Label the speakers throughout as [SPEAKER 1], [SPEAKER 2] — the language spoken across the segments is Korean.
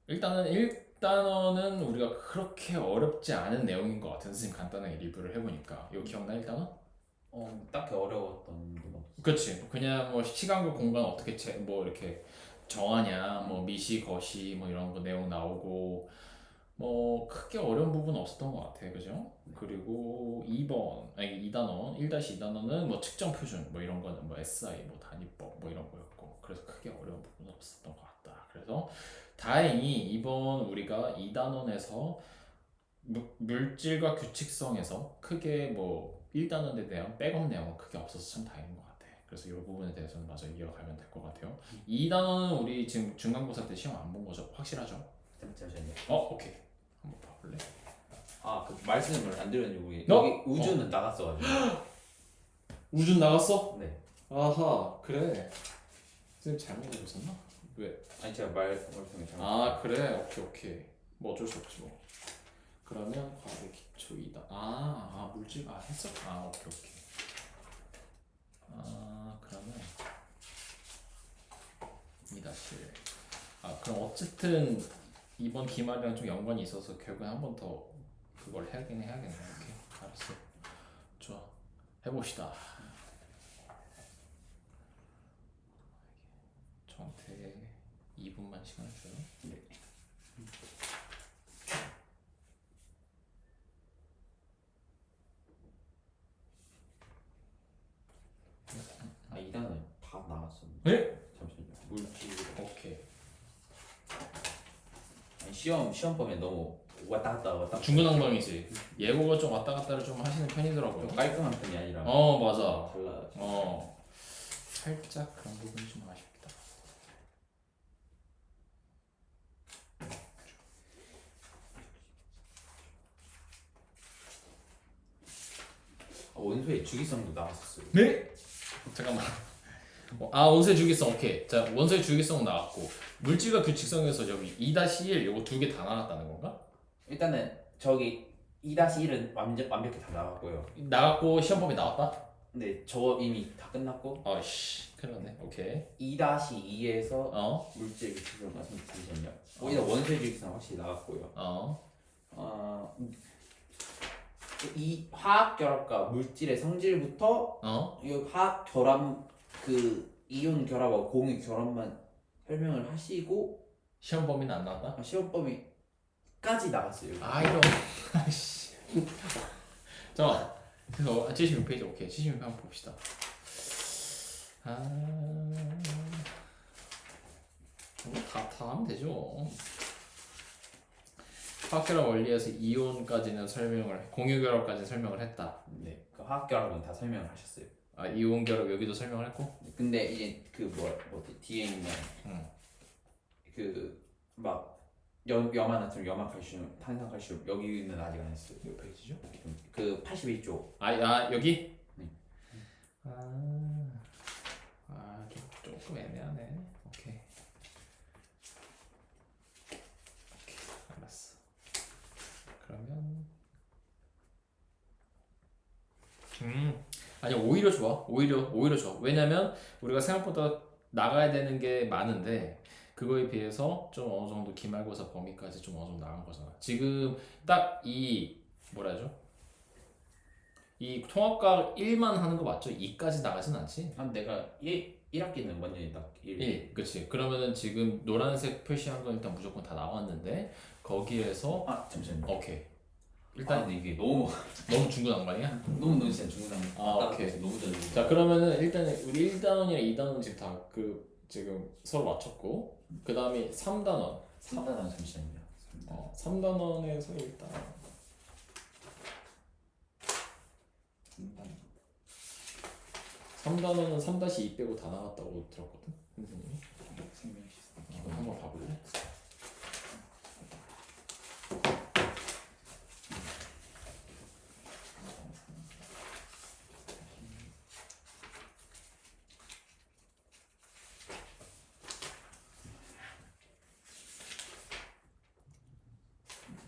[SPEAKER 1] 일단은 1단원은 우리가 그렇게 어렵지 않은 내용인 것 같아요. 선생님 간단하게 리뷰를 해보니까. 이거 기억나 1단원?
[SPEAKER 2] 딱히 어려웠던 건 없어.
[SPEAKER 1] 그치. 그냥 뭐 시간과 공간 어떻게 뭐 이렇게 정하냐, 뭐 미시, 거시 뭐 이런 거 내용 나오고 뭐 크게 어려운 부분은 없었던 것 같아. 그죠? 그리고 2단원, 1-2단원은 뭐 측정 표준 뭐 이런 거는 뭐 SI, 뭐 단위법 뭐 이런 거였고 그래서 크게 어려운 부분은 없었던 것 같다. 그래서 다행히 이번 우리가 2단원에서 물질과 규칙성에서 크게 뭐 1단원에 대한 백업 내용은 크게 없어서 참 다행인 것 같아. 그래서 이 부분에 대해서는 마저 이어가면 될 것 같아요. 2단원은 우리 지금 중간고사 때 시험 안 본 거죠? 확실하죠?
[SPEAKER 2] 잠시만요.
[SPEAKER 1] 오케이. 한번 봐볼래?
[SPEAKER 2] 그 말씀을 안 드렸는지 모르겠.
[SPEAKER 1] 너?
[SPEAKER 2] 여기 우주는 나갔어가지고.
[SPEAKER 1] 우준 나갔어?
[SPEAKER 2] 네.
[SPEAKER 1] 아하, 그래. 선생님 잘못 읽었었나? 왜?
[SPEAKER 2] 아니 제가 말씀을 잘못.
[SPEAKER 1] 그래. 오케이. 뭐 어쩔 수 없지 뭐. 그러면 과학의 기초 2단. 물질 했어? 오케이. 그러면 2-1. 그럼 어쨌든 이번 기말이랑 좀 연관이 있어서 결국에 한 번 더 그걸 해야겠네. 오케이, 알았어. 좋아, 해봅시다. 저한테 2분만 시간을 줘요.
[SPEAKER 2] 네. 이 단원 다 나갔었네.
[SPEAKER 1] 네?
[SPEAKER 2] 잠시만요. 물질.
[SPEAKER 1] 오케이.
[SPEAKER 2] 아니, 시험 보면 너무 왔다 갔다.
[SPEAKER 1] 중구난방이지. 예고가 좀 왔다 갔다를 좀 하시는 편이더라고요.
[SPEAKER 2] 좀 깔끔한 편이 아니라.
[SPEAKER 1] 맞아.
[SPEAKER 2] 달라.
[SPEAKER 1] 살짝 그런 부분이 좀 아쉽다.
[SPEAKER 2] 원소의 주기성도 나왔었어요.
[SPEAKER 1] 네? 잠깐만. 원소의 주기성 오케이. 자, 원소의 주기성 나왔고 물질과 규칙성에서 여기 2-1 요거 두 개 다 나왔다는 건가?
[SPEAKER 2] 일단은 저기 2-1은 완벽히 다 나왔고요.
[SPEAKER 1] 나갔고 시험범위 나왔다?
[SPEAKER 2] 근데 저 이미 다 끝났고.
[SPEAKER 1] 큰일 났네. 오케이.
[SPEAKER 2] 2-2에서 물질 규칙성 말씀드리셨냐? 일단 원소의 주기성 확실히 나왔고요. 이 화학 결합과 물질의 성질부터 이 화학 결합 그 이온 결합과 공유 결합만 설명을 하시고
[SPEAKER 1] 시험범위는 안 나왔다?
[SPEAKER 2] 시험법이까지 나갔어요.
[SPEAKER 1] 이런. 아이씨. 잠깐만. 그래서 76페이지 오케이. 76페이지 한번 봅시다. 다 하면 되죠. 화학결합 원리에서 이온까지는 공유 결합까지 설명을 했다.
[SPEAKER 2] 네, 그 화학 결합은 다 설명을 하셨어요.
[SPEAKER 1] 이온 결합 여기도 설명을 했고.
[SPEAKER 2] 근데 이제 그 뒤에 있는 그막 염화나트륨, 염화칼슘, 탄산칼슘 여기는 아직 안 했어요.
[SPEAKER 1] 몇 페이지죠?
[SPEAKER 2] 그 81조.
[SPEAKER 1] 여기?
[SPEAKER 2] 네.
[SPEAKER 1] 조금 애매하네. 오케이, 알았어. 그러면 아니 오히려 좋아. 오히려 좋아. 왜냐면 우리가 생각보다 나가야 되는 게 많은데 그거에 비해서 좀 어느 정도 기말고사 범위까지 좀 어느 정도 나간 거잖아. 지금 딱 이 통합과학 1만 하는 거 맞죠? 2까지 나가진 않지?
[SPEAKER 2] 내가 1학기는 완전히 딱
[SPEAKER 1] 1. 그치. 그러면은 지금 노란색 표시한 건 일단 무조건 다 나왔는데 거기에서
[SPEAKER 2] 잠시만요.
[SPEAKER 1] 오케이. 일단
[SPEAKER 2] 이게 너무
[SPEAKER 1] 중구난방이야?
[SPEAKER 2] 너무 진짜 중요한.
[SPEAKER 1] 오케이.
[SPEAKER 2] 너무 잘.
[SPEAKER 1] 자, 그러면은 일단 우리 1단원이랑 2단원 지금 다 지금 서로 맞췄고 그 다음에 3단원
[SPEAKER 2] 3단원 잠시만요.
[SPEAKER 1] 3단원에서 일단 3단원은 3-2 빼고 다 나갔다고 들었거든 선생님이.
[SPEAKER 2] 생명 시스템.
[SPEAKER 1] 이거 한번 봐볼래?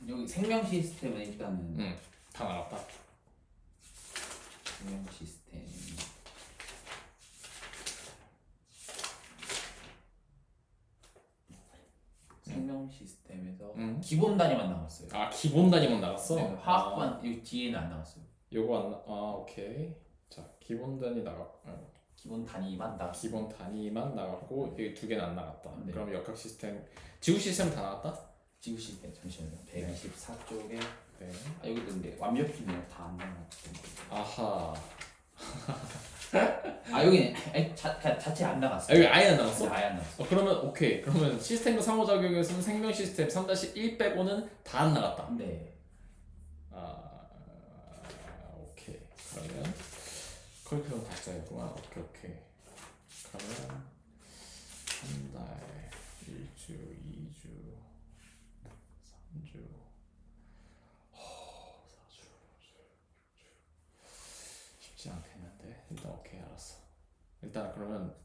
[SPEAKER 2] 여기 생명 시스템은 일단은
[SPEAKER 1] 다 나갔다.
[SPEAKER 2] 생명 시스템. 생명 시스템에서
[SPEAKER 1] 음.
[SPEAKER 2] 기본 단위만 나왔어요.
[SPEAKER 1] 아 기본 단위만 나갔어?
[SPEAKER 2] 네, 화학반 이 뒤에는 안 나왔어요.
[SPEAKER 1] 오케이. 자 기본 단위
[SPEAKER 2] 기본 단위만 나왔어요.
[SPEAKER 1] 기본 단위만 나갔고 여기 두 개는 안 나갔다.
[SPEAKER 2] 네.
[SPEAKER 1] 그럼 역학 시스템, 지구 시스템 다 나갔다?
[SPEAKER 2] 지구 시스템 잠시만요. 124쪽에
[SPEAKER 1] 네.
[SPEAKER 2] 여기도 근데 완벽히네요. 다 안 나왔어요.
[SPEAKER 1] 아하.
[SPEAKER 2] 여기는 자체 안 나갔어요.
[SPEAKER 1] 여기 아예 안 나갔어?
[SPEAKER 2] 네, 아예 안 나갔어요.
[SPEAKER 1] 그러면 오케이. 그러면 시스템과 상호작용에서는 생명 시스템 3-1 빼고는 다 안 나갔다.
[SPEAKER 2] 네.
[SPEAKER 1] 오케이. 그러면 커리큘럼 다 짜야구나. 오케이. 그러면 한 달, 1주, 2주, 3주, 4주. 쉽지 않겠는데. 일단 오케이 알았어. 일단 그러면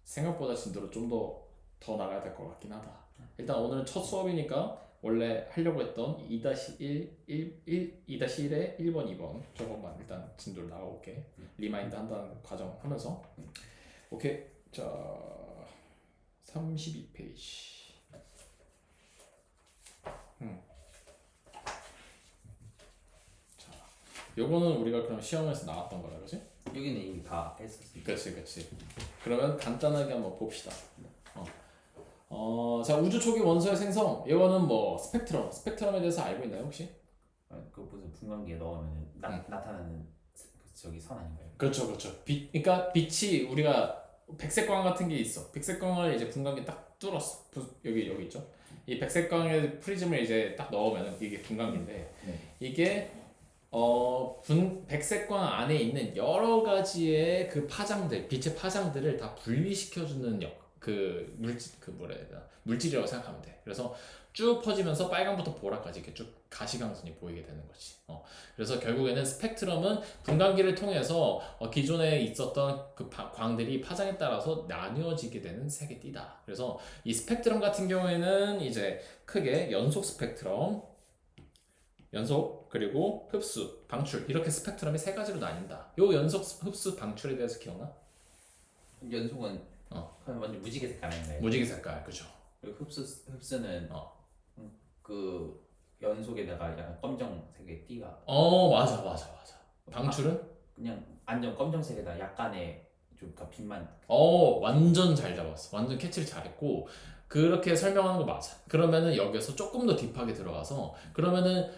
[SPEAKER 1] 생각보다 진도를 좀 더 나가야 될 것 같긴 하다. 일단 오늘은 첫 수업이니까 원래 하려고 했던 2-1, 2-1에 1번, 2번 저것만 일단 진도를 나가볼게. 리마인드 한다는 과정 하면서. 오케이. 자 32페이지. 자 요거는 우리가 그럼 시험에서 나왔던 거라 그지?
[SPEAKER 2] 여기는 이미 다 했었어요.
[SPEAKER 1] 그렇지. 그러면 간단하게 한번 봅시다. 자 우주 초기 원소의 생성. 이거는 뭐 스펙트럼에 대해서 알고 있나요 혹시?
[SPEAKER 2] 그 무슨 분광기에 넣으면 나타나는 저기 선 아닌가요?
[SPEAKER 1] 그렇죠. 그러니까 빛이 우리가 백색광 같은 게 있어. 백색광을 이제 분광기 딱 뚫었어. 여기 있죠. 이 백색광의 프리즘을 이제 딱 넣으면 이게 분광기인데
[SPEAKER 2] 네. 이게
[SPEAKER 1] 백색광 안에 있는 여러 가지의 그 파장들, 빛의 파장들을 다 분리시켜주는 물질이라고 생각하면 돼. 그래서 쭉 퍼지면서 빨강부터 보라까지 이렇게 쭉 가시광선이 보이게 되는 거지. 그래서 결국에는 스펙트럼은 분광기를 통해서 기존에 있었던 그 광들이 파장에 따라서 나뉘어지게 되는 색의 띠다. 그래서 이 스펙트럼 같은 경우에는 이제 크게 연속 스펙트럼, 그리고 흡수, 방출 이렇게 스펙트럼이 세 가지로 나뉜다. 요 연속, 흡수, 방출에 대해서 기억나?
[SPEAKER 2] 연속은 완전 무지개 색깔 아닌가요?
[SPEAKER 1] 무지개 색깔, 그죠?
[SPEAKER 2] 그리고 흡수는 그 연속에다가 약간 검정색의 띠가.
[SPEAKER 1] 맞아. 방출은?
[SPEAKER 2] 그냥 완전 검정색에다 약간의 좀 빛만.
[SPEAKER 1] 완전 잘 잡았어. 완전 캐치를 잘했고 그렇게 설명하는 거 맞아. 그러면은 여기서 조금 더 딥하게 들어가서 그러면은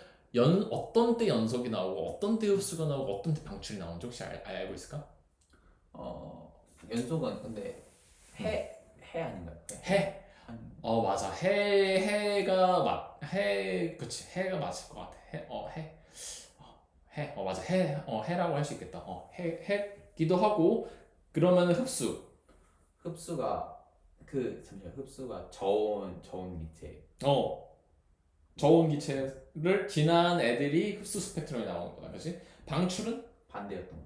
[SPEAKER 1] 어떤 때 연속이 나오고 어떤 때 흡수가 나오고 어떤 때 방출이 나오는지 혹시 알고 있을까?
[SPEAKER 2] 연속은 근데 해 아닌가요?
[SPEAKER 1] 해. 맞아. 그치. 해가 맞을 것 같아. 맞아. 해라고 할 수 있겠다. 해기도 하고 그러면
[SPEAKER 2] 흡수가 잠시만, 흡수가 저온 기체.
[SPEAKER 1] 저온 기체를 지난 애들이 흡수 스펙트럼이 나오는 거다. 그치? 방출은?
[SPEAKER 2] 반대였던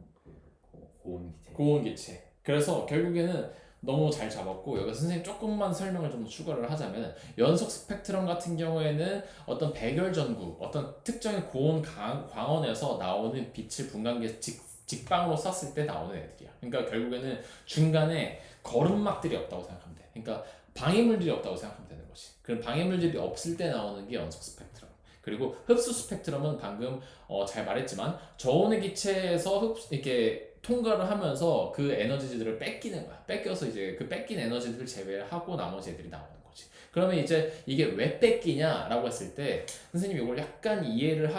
[SPEAKER 2] 고온 기체.
[SPEAKER 1] 고온 기체. 그래서 결국에는 너무 잘 잡았고 여기 선생님 조금만 설명을 좀 추가를 하자면 연속 스펙트럼 같은 경우에는 어떤 백열전구, 어떤 특정의 고온 광원에서 나오는 빛을 분광기에 직방으로 쐈을 때 나오는 애들이야. 그러니까 결국에는 중간에 거름막들이 없다고 생각하면 돼. 그러니까 방해물들이 없다고 생각하면 되는 거지. 그럼 방해물들이 없을 때 나오는 게 연속 스펙트럼. 그리고 흡수 스펙트럼은 방금 잘 말했지만 저온의 기체에서 이렇게 통과를 하면서 그 에너지들을 뺏기는 거야. 뺏겨서 이제 그 뺏긴 에너지들을 제외하고 나머지 애들이 나오는 거지. 그러면 이제 이게 왜 뺏기냐라고 했을 때 선생님이 이걸 약간 이해를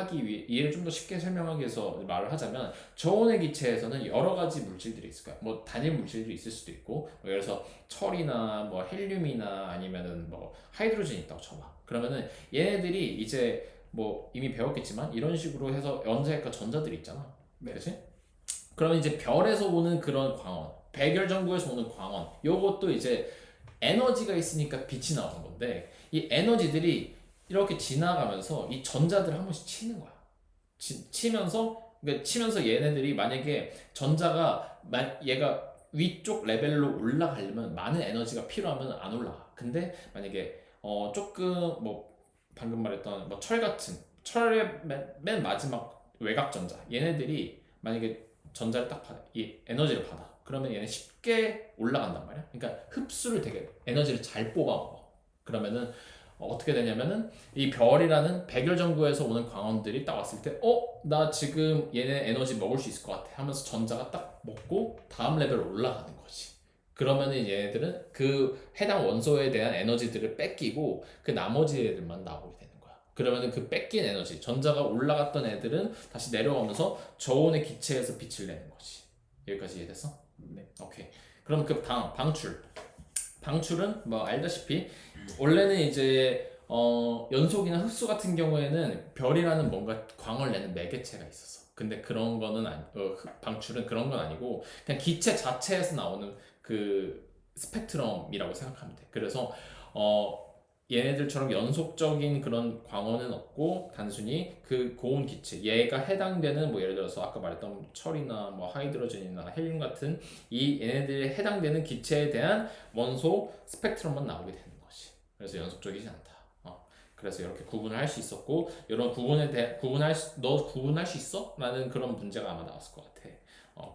[SPEAKER 1] 좀 더 쉽게 설명하기 위해서 말을 하자면 저온의 기체에서는 여러 가지 물질들이 있을 거야. 뭐 단일 물질들이 있을 수도 있고 예를 들어서 철이나 뭐 헬륨이나 아니면은 뭐 하이드로젠이 있다고 쳐봐. 그러면은 얘네들이 이제 뭐 이미 배웠겠지만 이런 식으로 해서 연자핵과 전자들이 있잖아. 그렇지? 그러면 이제 별에서 오는 그런 광원, 백열전구에서 오는 광원, 요것도 이제 에너지가 있으니까 빛이 나오는 건데 이 에너지들이 이렇게 지나가면서 이 전자들을 한 번씩 치는 거야. 치면서 얘네들이 만약에 전자가 얘가 위쪽 레벨로 올라가려면 많은 에너지가 필요하면 안 올라가. 근데 만약에 조금 뭐 방금 말했던 뭐 철의 맨 마지막 외곽 전자 얘네들이 만약에 전자를 딱 받아, 이 에너지를 받아. 그러면 얘는 쉽게 올라간단 말이야. 그러니까 흡수를 되게 에너지를 잘 뽑아 먹어. 그러면은 어떻게 되냐면은 이 별이라는 백열전구에서 오는 광원들이 딱 왔을 때 나 지금 얘네 에너지 먹을 수 있을 것 같아 하면서 전자가 딱 먹고 다음 레벨로 올라가는 거지. 그러면은 얘네들은 그 해당 원소에 대한 에너지들을 뺏기고 그 나머지 애들만 나오게 되는 거야. 그러면은 그 뺏긴 에너지, 전자가 올라갔던 애들은 다시 내려가면서 저온의 기체에서 빛을 내는 거지. 여기까지 이해됐어?
[SPEAKER 2] 네.
[SPEAKER 1] 오케이. 그럼 그 방출. 방출은 뭐 알다시피 원래는 이제 연속이나 흡수 같은 경우에는 별이라는 뭔가 광을 내는 매개체가 있었어. 근데 그런 거는 방출은 그런 건 아니고 그냥 기체 자체에서 나오는 그 스펙트럼이라고 생각하면 돼. 그래서 어, 얘네들처럼 연속적인 그런 광원은 없고 단순히 그 고온 기체 얘가 해당되는 뭐 예를 들어서 아까 말했던 철이나 뭐 하이드로젠이나 헬륨 같은 이 얘네들에 해당되는 기체에 대한 원소 스펙트럼만 나오게 되는 거지. 그래서 연속적이지 않다. 그래서 이렇게 구분을 할 수 있었고 이런 구분에 대해 너 구분할 수 있어? 라는 그런 문제가 아마 나왔을 것 같아.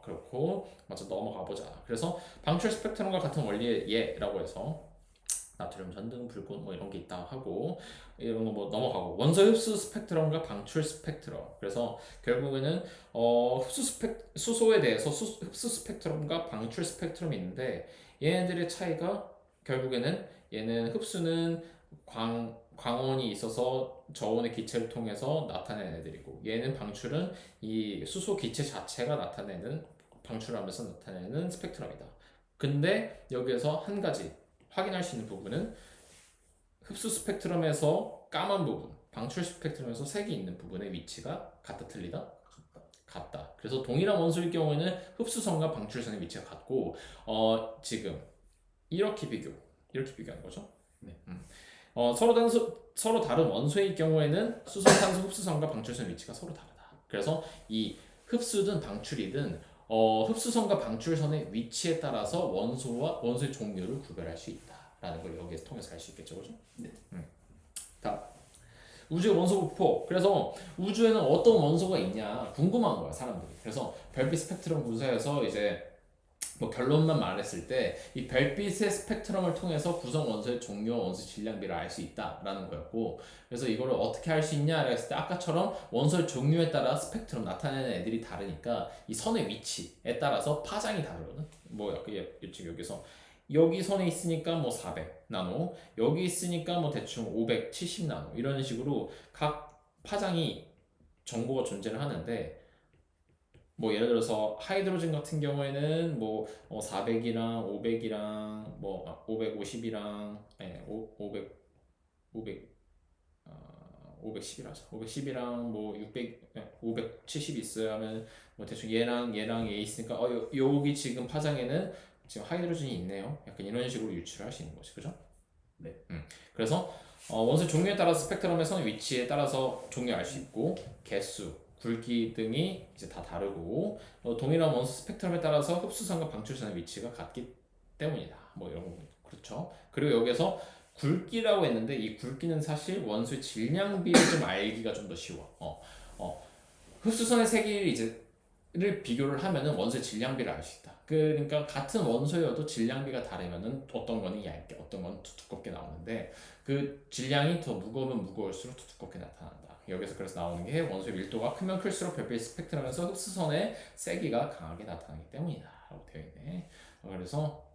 [SPEAKER 1] 그렇고 먼저 넘어가 보자. 그래서 방출 스펙트럼과 같은 원리의 예라고 해서 나트륨 전등, 불꽃 뭐 이런 게 있다 하고 이런 거 뭐 넘어가고 원소 흡수 스펙트럼과 방출 스펙트럼. 그래서 결국에는 수소에 대해서 흡수 스펙트럼과 방출 스펙트럼이 있는데 얘네들의 차이가 결국에는 얘는 흡수는 광원이 있어서 저온의 기체를 통해서 나타내는 애들이고 얘는 방출은 이 수소 기체 자체가 나타내는 방출하면서 나타내는 스펙트럼이다. 근데 여기에서 한 가지 확인할 수 있는 부분은 흡수 스펙트럼에서 까만 부분, 방출 스펙트럼에서 색이 있는 부분의 위치가 같다 틀리다? 같다. 그래서 동일한 원소일 경우에는 흡수선과 방출선의 위치가 같고 지금 이렇게 비교하는 거죠.
[SPEAKER 2] 네.
[SPEAKER 1] 서로 다른 원소일 경우에는 수소, 탄소, 흡수선과 방출선의 위치가 서로 다르다. 그래서 이 흡수든 방출이든 흡수선과 방출선의 위치에 따라서 원소의 종류를 구별할 수 있다라는 걸 여기에서 통해서 알 수 있겠죠, 그죠?
[SPEAKER 2] 네.
[SPEAKER 1] 다음 우주의 원소 분포. 그래서 우주에는 어떤 원소가 있냐 궁금한 거야 사람들이. 그래서 별빛 스펙트럼 분석에서 이제 뭐 결론만 말했을 때 이 별빛의 스펙트럼을 통해서 구성 원소의 종류와 원소 질량비를 알 수 있다라는 거였고 그래서 이거를 어떻게 할 수 있냐라고 했을 때 아까처럼 원소의 종류에 따라 스펙트럼 나타내는 애들이 다르니까 이 선의 위치에 따라서 파장이 다르거든. 뭐 약간 여기서 여기 선에 있으니까 뭐 400 나노 여기 있으니까 뭐 대충 570 나노 이런 식으로 각 파장이 정보가 존재를 하는데 뭐 예를 들어서 하이드로젠 같은 경우에는 뭐 400이랑 500이랑 뭐 550이랑 500 510이라죠. 510이랑 뭐 600, 570 있어야 하면 뭐 대충 얘랑 얘 있으니까 여기 지금 파장에는 지금 하이드로젠이 있네요. 약간 이런 식으로 유추를 할 수 있는 거지, 그죠?
[SPEAKER 2] 네.
[SPEAKER 1] 그래서 원소 종류에 따라서 스펙트럼의 선 위치에 따라서 종류 알 수 있고 개수, 굵기 등이 이제 다 다르고 동일한 원소 스펙트럼에 따라서 흡수선과 방출선의 위치가 같기 때문이다. 뭐 이런 거 그렇죠. 그리고 여기서 굵기라고 했는데 이 굵기는 사실 원소의 질량비를 좀 알기가 좀 더 쉬워. 흡수선의 세기를 이제를 비교를 하면은 원소의 질량비를 알 수 있다. 그러니까 같은 원소여도 질량비가 다르면은 어떤 거는 얇게, 어떤 건 두껍게 나오는데 그 질량이 더 무거우면 무거울수록 더 두껍게 나타난다. 여기서 그래서 나오는 게 원소의 밀도가 크면 클수록 별빛 스펙트럼에서 흡수선의 세기가 강하게 나타나기 때문이다라고 되어 있네. 그래서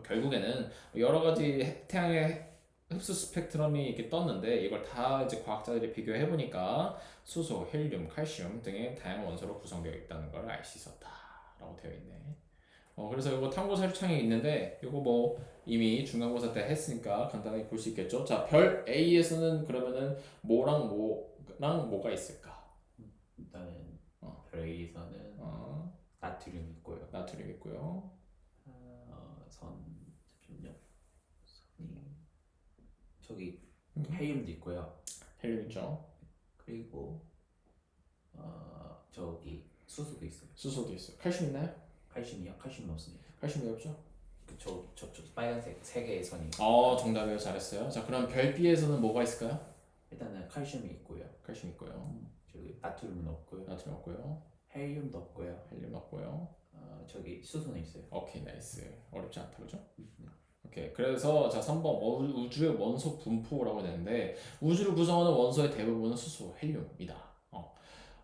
[SPEAKER 1] 결국에는 여러 가지 태양의 흡수 스펙트럼이 이렇게 떴는데 이걸 다 이제 과학자들이 비교해 보니까 수소, 헬륨, 칼슘 등의 다양한 원소로 구성되어 있다는 걸 알 수 있었다라고 되어 있네. 그래서 이거 탐구 설창이 있는데 이거 뭐 이미 중간고사 때 했으니까 간단하게 볼 수 있겠죠. 자, 별 A에서는 그러면은 뭐랑 뭐가 있을까?
[SPEAKER 2] 일단은
[SPEAKER 1] 어,
[SPEAKER 2] 별에서는
[SPEAKER 1] 어,
[SPEAKER 2] 나트륨 있고요.
[SPEAKER 1] 나트륨 있고요.
[SPEAKER 2] 잠시만요. 선이 저기
[SPEAKER 1] 음.
[SPEAKER 2] 헬륨도 있고요.
[SPEAKER 1] 헬륨 있죠.
[SPEAKER 2] 그리고 저기 수소도 있어요.
[SPEAKER 1] 수소도 있어요. 칼슘 있나요?
[SPEAKER 2] 칼슘이요? 칼슘 없습니다.
[SPEAKER 1] 칼슘이 없죠.
[SPEAKER 2] 저쪽 빨간색 세 개의 선이.
[SPEAKER 1] 정답이에요. 잘했어요. 자, 그럼 별 B에서는 뭐가 있을까요?
[SPEAKER 2] 일단은 칼슘이 있고요.
[SPEAKER 1] 칼슘 있고요.
[SPEAKER 2] 저기 나트륨은 없고요.
[SPEAKER 1] 나트륨 없고요.
[SPEAKER 2] 헬륨도 없고요.
[SPEAKER 1] 헬륨 없고요.
[SPEAKER 2] 저기 수소는 있어요.
[SPEAKER 1] 오케이, 나이스. 어렵지 않다, 그죠? 오케이. 그래서 자 3번 우주의 원소 분포라고 되는데 우주를 구성하는 원소의 대부분은 수소, 헬륨이다.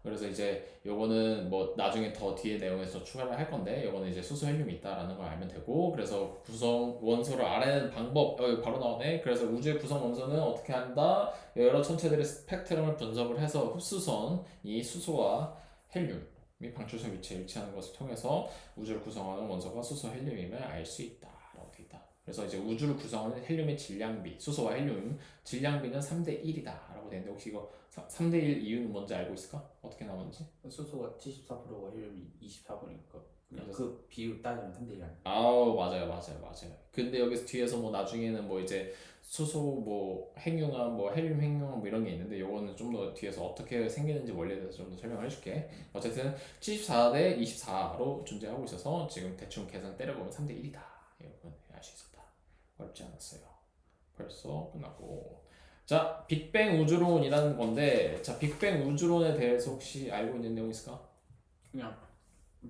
[SPEAKER 1] 그래서 이제 요거는 뭐 나중에 더 뒤에 내용에서 추가를 할 건데 요거는 이제 수소, 헬륨이 있다라는 걸 알면 되고 그래서 구성 원소를 알아내는 방법 여기 바로 나오네. 그래서 우주의 구성 원소는 어떻게 한다? 여러 천체들의 스펙트럼을 분석을 해서 흡수선이 수소와 헬륨이 방출선 위치에 일치하는 것을 통해서 우주를 구성하는 원소가 수소, 헬륨임을 알 수 있다라고 돼 있다. 그래서 이제 우주를 구성하는 헬륨의 질량비, 수소와 헬륨 질량비는 3대 1이다라고 되는데 혹시 이거 3대 1 이유는 뭔지 알고 있을까? 어떻게 나오는지?
[SPEAKER 2] 수소가 74%고 헬륨이 24%니까 그냥
[SPEAKER 1] 그래서-
[SPEAKER 2] 그 비율 따지면 3대 1 아니야?
[SPEAKER 1] 아우 맞아요. 근데 여기서 뒤에서 뭐 나중에는 뭐 이제 수소 뭐 핵융합 뭐 헬륨 핵융합 뭐 이런 게 있는데 요거는 좀 더 뒤에서 어떻게 생기는지 원리에 대해서 좀 더 설명을 해줄게. 어쨌든 74대 24로 존재하고 있어서 지금 대충 계산 때려보면 3대 1이다. 여러분 알 수 있었다. 어렵지 않았어요. 벌써 끝났고. 자, 빅뱅 우주론이라는 건데, 자, 빅뱅 우주론에 대해서 혹시 알고 있는 내용 있을까?
[SPEAKER 2] 그냥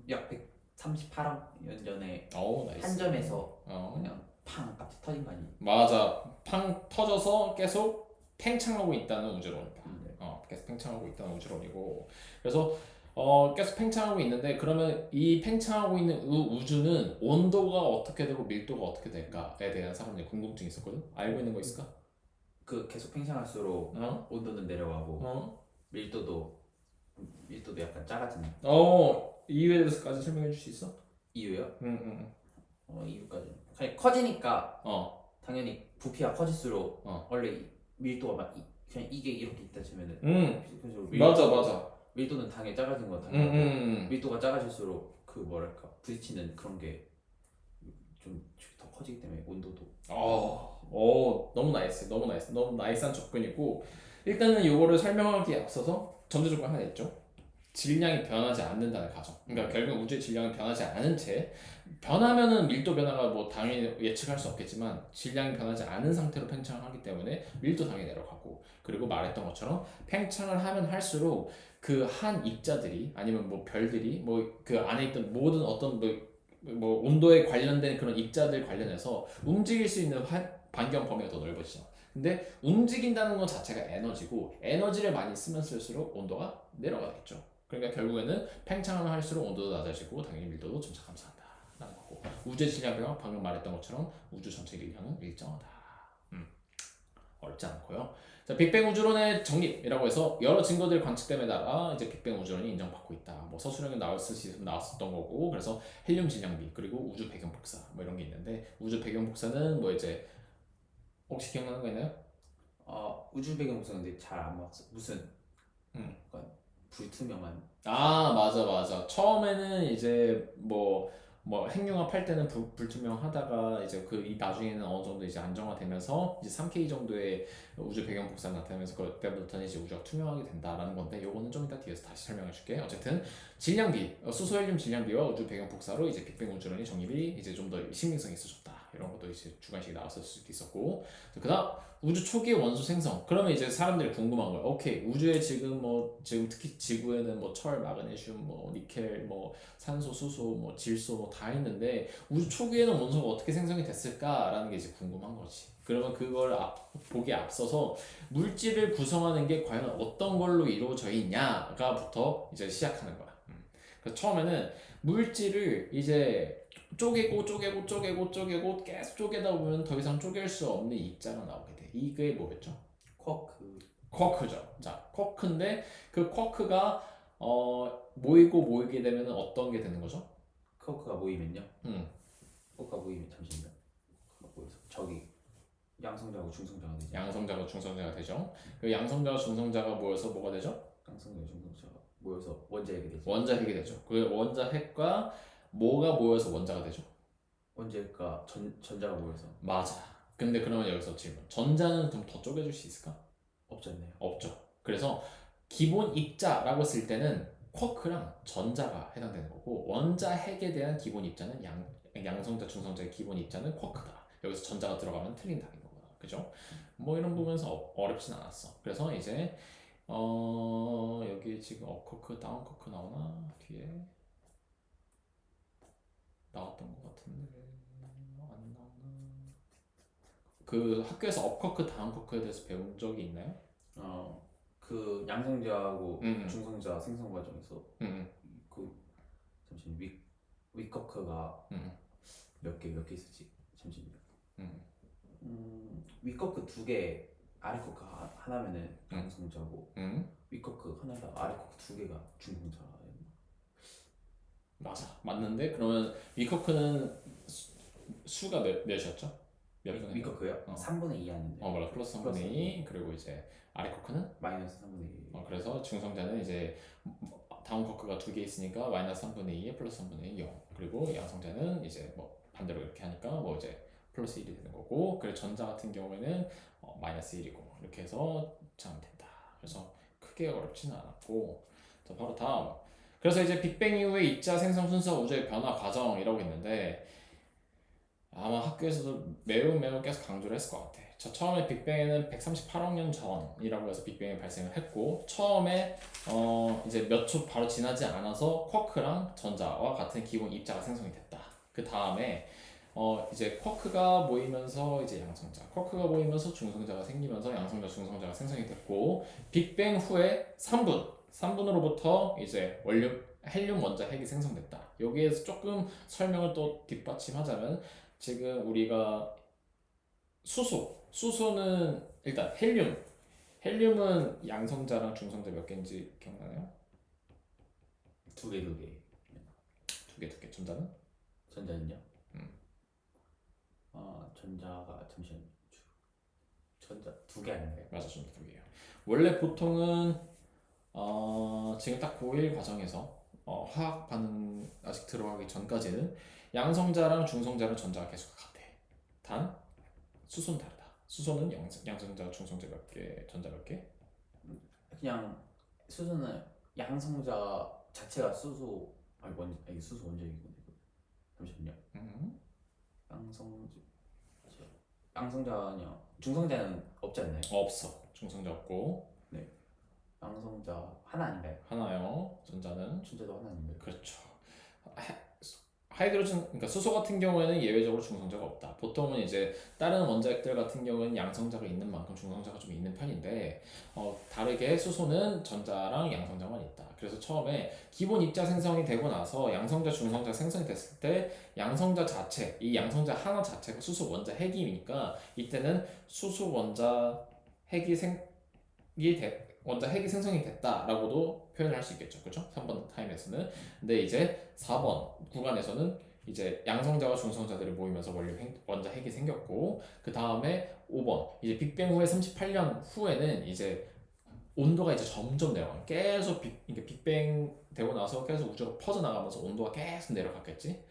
[SPEAKER 2] 약 138억 년 전에
[SPEAKER 1] 나이스.
[SPEAKER 2] 한 점에서
[SPEAKER 1] 어,
[SPEAKER 2] 그냥 팡 깜짝 터진 거 아니에요?
[SPEAKER 1] 맞아. 팡 터져서 계속 팽창하고 있다는 우주론이다.
[SPEAKER 2] 네.
[SPEAKER 1] 계속 팽창하고 있다는 우주론이고. 그래서 계속 팽창하고 있는데 그러면 이 팽창하고 있는 우주는 온도가 어떻게 되고 밀도가 어떻게 될까에 대한 사람들이 궁금증이 있었거든. 알고 있는 거 있을까?
[SPEAKER 2] 그 계속 팽창할수록 온도는 내려가고 밀도도 약간 작아지는
[SPEAKER 1] 이유에 대해서까지 설명해 줄 수 있어?
[SPEAKER 2] 이유요?
[SPEAKER 1] 응.
[SPEAKER 2] 이유까지 그냥 커지니까
[SPEAKER 1] 어.
[SPEAKER 2] 당연히 부피가 커질수록
[SPEAKER 1] 어.
[SPEAKER 2] 원래 밀도가 막 그냥 이게 이렇게 있다 치면은 그래서
[SPEAKER 1] 맞아.
[SPEAKER 2] 밀도는 당연히 작아진 거
[SPEAKER 1] 응.
[SPEAKER 2] 당연히 밀도가 작아질수록 그 뭐랄까 부딪히는 그런 게 좀 더 커지기 때문에 온도도
[SPEAKER 1] 너무 나이스. 너무 나이스한 접근이고 일단은 요거를 설명하기에 앞서서 전제 조건 하나 있죠. 질량이 변하지 않는다는 가정. 그러니까 결국 우주의 질량은 변하지 않은 채 변하면은 밀도 변화가 뭐 당연히 예측할 수 없겠지만 질량이 변하지 않은 상태로 팽창을 하기 때문에 밀도 당연히 내려가고 그리고 말했던 것처럼 팽창을 하면 할수록 그 한 입자들이 아니면 뭐 별들이 뭐 그 안에 있던 모든 어떤 뭐 온도에 관련된 그런 입자들 관련해서 움직일 수 있는 반경 범위가 더 넓어지죠. 근데 움직인다는 것 자체가 에너지고 에너지를 많이 쓰면 쓸수록 온도가 내려가겠죠. 그러니까 결국에는 팽창을 할수록 온도도 낮아지고 당연히 밀도도 점차 감소한다 라는 거고 우주의 질량은 방금 말했던 것처럼 우주 전체 질량은 일정하다. 어렵지 않고요. 자, 빅뱅 우주론의 정립이라고 해서 여러 증거들 관측됨에 따라 이제 빅뱅 우주론이 인정받고 있다. 뭐 서술형에 나왔었던 거고 그래서 헬륨 질량비 그리고 우주 배경 복사 뭐 이런 게 있는데 우주 배경 복사는 뭐 이제 혹시 기억나는 거 있나요?
[SPEAKER 2] 우주 배경 구성 근데 잘 안 봤어. 무슨 약간 불투명한
[SPEAKER 1] 맞아. 처음에는 이제 뭐 핵융합 할 때는 불투명하다가 이제 이 나중에는 어느 정도 이제 안정화되면서 이제 3K 정도의 우주 배경 복사 나타나면서 그때부터는 이제 우주가 투명하게 된다라는 건데 요거는 좀 이따 뒤에서 다시 설명해 줄게. 어쨌든 질량비, 수소 헬륨 질량비와 우주 배경 복사로 이제 빅뱅 우주론이 정립이 이제 좀 더 신빙성이 있어졌다. 이런 것도 이제 주관식이 나왔을 수도 있었고 그다음 우주 초기의 원소 생성. 그러면 이제 사람들이 궁금한 거야. 오케이, 우주에 지금 특히 지구에는 뭐 철, 마그네슘, 뭐 니켈, 뭐 산소, 수소, 뭐 질소 뭐 다 있는데 우주 초기에는 원소가 어떻게 생성이 됐을까라는 게 이제 궁금한 거지. 그러면 그걸 보기에 앞서서 물질을 구성하는 게 과연 어떤 걸로 이루어져 있냐가부터 이제 시작하는 거야. 그래서 처음에는 물질을 이제 쪼개고 계속 쪼개다 보면 더 이상 쪼갤 수 없는 입자가 나오게 돼. 이게 뭐였죠? 쿼크죠. 자, 쿼크인데 그 쿼크가 모이게 되면 어떤 게 되는 거죠?
[SPEAKER 2] 쿼크가 모이면요? 쿼크가 모이면 잠시만요. 모여서 저기 양성자하고 중성자가 되죠.
[SPEAKER 1] 양성자가 중성자가 되죠. 그 양성자와 중성자가 모여서 뭐가 되죠?
[SPEAKER 2] 양성자와 중성자가 모여서 원자핵이 되죠.
[SPEAKER 1] 원자핵이 되죠. 그 원자핵과 뭐가 모여서 원자가 되죠?
[SPEAKER 2] 원자핵과 전자가 모여서
[SPEAKER 1] 맞아. 근데 그러면 여기서 질문. 전자는 좀 더 쪼개줄 수 있을까?
[SPEAKER 2] 없지 않나요?
[SPEAKER 1] 없죠. 그래서 기본 입자라고 쓸 때는 쿼크랑 전자가 해당되는 거고 원자핵에 대한 기본 입자는 양성자, 중성자의 기본 입자는 쿼크다. 여기서 전자가 들어가면 틀린다 이거구나. 그죠? 뭐 이런 부분에서 어렵진 않았어. 그래서 이제 여기 지금 업쿼크, 다운쿼크 나오나? 뒤에 나왔던 것 같은데 안 나오나? 그 학교에서 업커크, 다운커크에 대해서 배운 적이 있나요?
[SPEAKER 2] 그 양성자하고
[SPEAKER 1] 음.
[SPEAKER 2] 중성자 생성 과정에서 그 잠시만 윗커크가 몇 개 있었지? 잠시만요. 윗커크 2개, 아래커크 하나면은 양성자고 윗커크 하나다 아래커크 2개가 중성자예요.
[SPEAKER 1] 맞아, 맞는데 그러면 윗커크는 수가 몇이었죠?
[SPEAKER 2] 윗커크요? 3분의 2 아닌데.
[SPEAKER 1] 맞아, 플러스 3분의 2. 그리고 이제 아래 커크는
[SPEAKER 2] 마이너스 3분의 2.
[SPEAKER 1] 그래서 중성자는 이제 다운 커크가 2개 있으니까 마이너스 3분의 2에 플러스 3분의 2 0. 그리고 양성자는 이제 뭐 반대로 이렇게 하니까 뭐 이제 플러스 1이 되는 거고, 그리고 전자 같은 경우에는 마이너스 1이고 이렇게 해서 짜면 된다. 그래서 크게 어렵지는 않았고. 자, 바로 다음. 그래서 이제 빅뱅 이후의 입자 생성 순서 우주의 변화 과정이라고 있는데, 아마 학교에서도 매우 계속 강조를 했을 것 같아. 처음에 빅뱅은 138억 년 전이라고 해서 빅뱅이 발생을 했고, 처음에 이제 몇 초 바로 지나지 않아서 쿼크랑 전자와 같은 기본 입자가 생성이 됐다. 그 다음에 이제 쿼크가 모이면서 이제 양성자, 쿼크가 모이면서 중성자가 생기면서 양성자, 중성자가 생성이 됐고, 빅뱅 후에 3분으로부터 이제 헬륨 원자 핵이 생성됐다. 여기에서 조금 설명을 또 뒷받침하자면, 지금 우리가 수소는 일단 헬륨은 양성자랑 중성자 몇 개인지 기억나나요?
[SPEAKER 2] 2개.
[SPEAKER 1] 2개. 전자는?
[SPEAKER 2] 전자는요? 전자가 잠시만. 전자 2개 아닌가요?
[SPEAKER 1] 맞아, 전자 2개예요. 원래 보통은 지금 딱 고1 과정에서 화학 반응 아직 들어가기 전까지는 양성자랑 중성자랑 전자가 계속 같아. 단 수소는 다르다. 수소는 양성자, 중성자 몇 개, 전자 몇 개?
[SPEAKER 2] 그냥 수소는 양성자 자체가 수소 수소 원자이거든요. 잠시만요. 양성자냐? 중성자는 없지 않나요?
[SPEAKER 1] 없어. 중성자 없고.
[SPEAKER 2] 네. 양성자 하나 아닌가요?
[SPEAKER 1] 하나요. 전자는
[SPEAKER 2] 하나 아닌가요?
[SPEAKER 1] 그렇죠. 하이드로젠, 그러니까 수소 같은 경우에는 예외적으로 중성자가 없다. 보통은 이제 다른 원자핵들 같은 경우는 양성자가 있는 만큼 중성자가 좀 있는 편인데, 다르게 수소는 전자랑 양성자만 있다. 그래서 처음에 기본 입자 생성이 되고 나서 양성자, 중성자 생성이 됐을 때 양성자 자체, 이 양성자 하나 자체가 수소 원자 핵이니까 이때는 수소 원자 핵이 원자 핵이 생성이 됐다라고도 표현을 할 수 있겠죠. 그렇죠? 3번 타임에서는. 근데 이제 4번 구간에서는 이제 양성자와 중성자들이 모이면서 원자 핵이 생겼고, 그 다음에 5번 이제 빅뱅 후에 38년 후에는 이제 온도가 이제 점점 내려가. 계속 빅뱅 되고 나서 계속 우주가 퍼져나가면서 온도가 계속 내려갔겠지.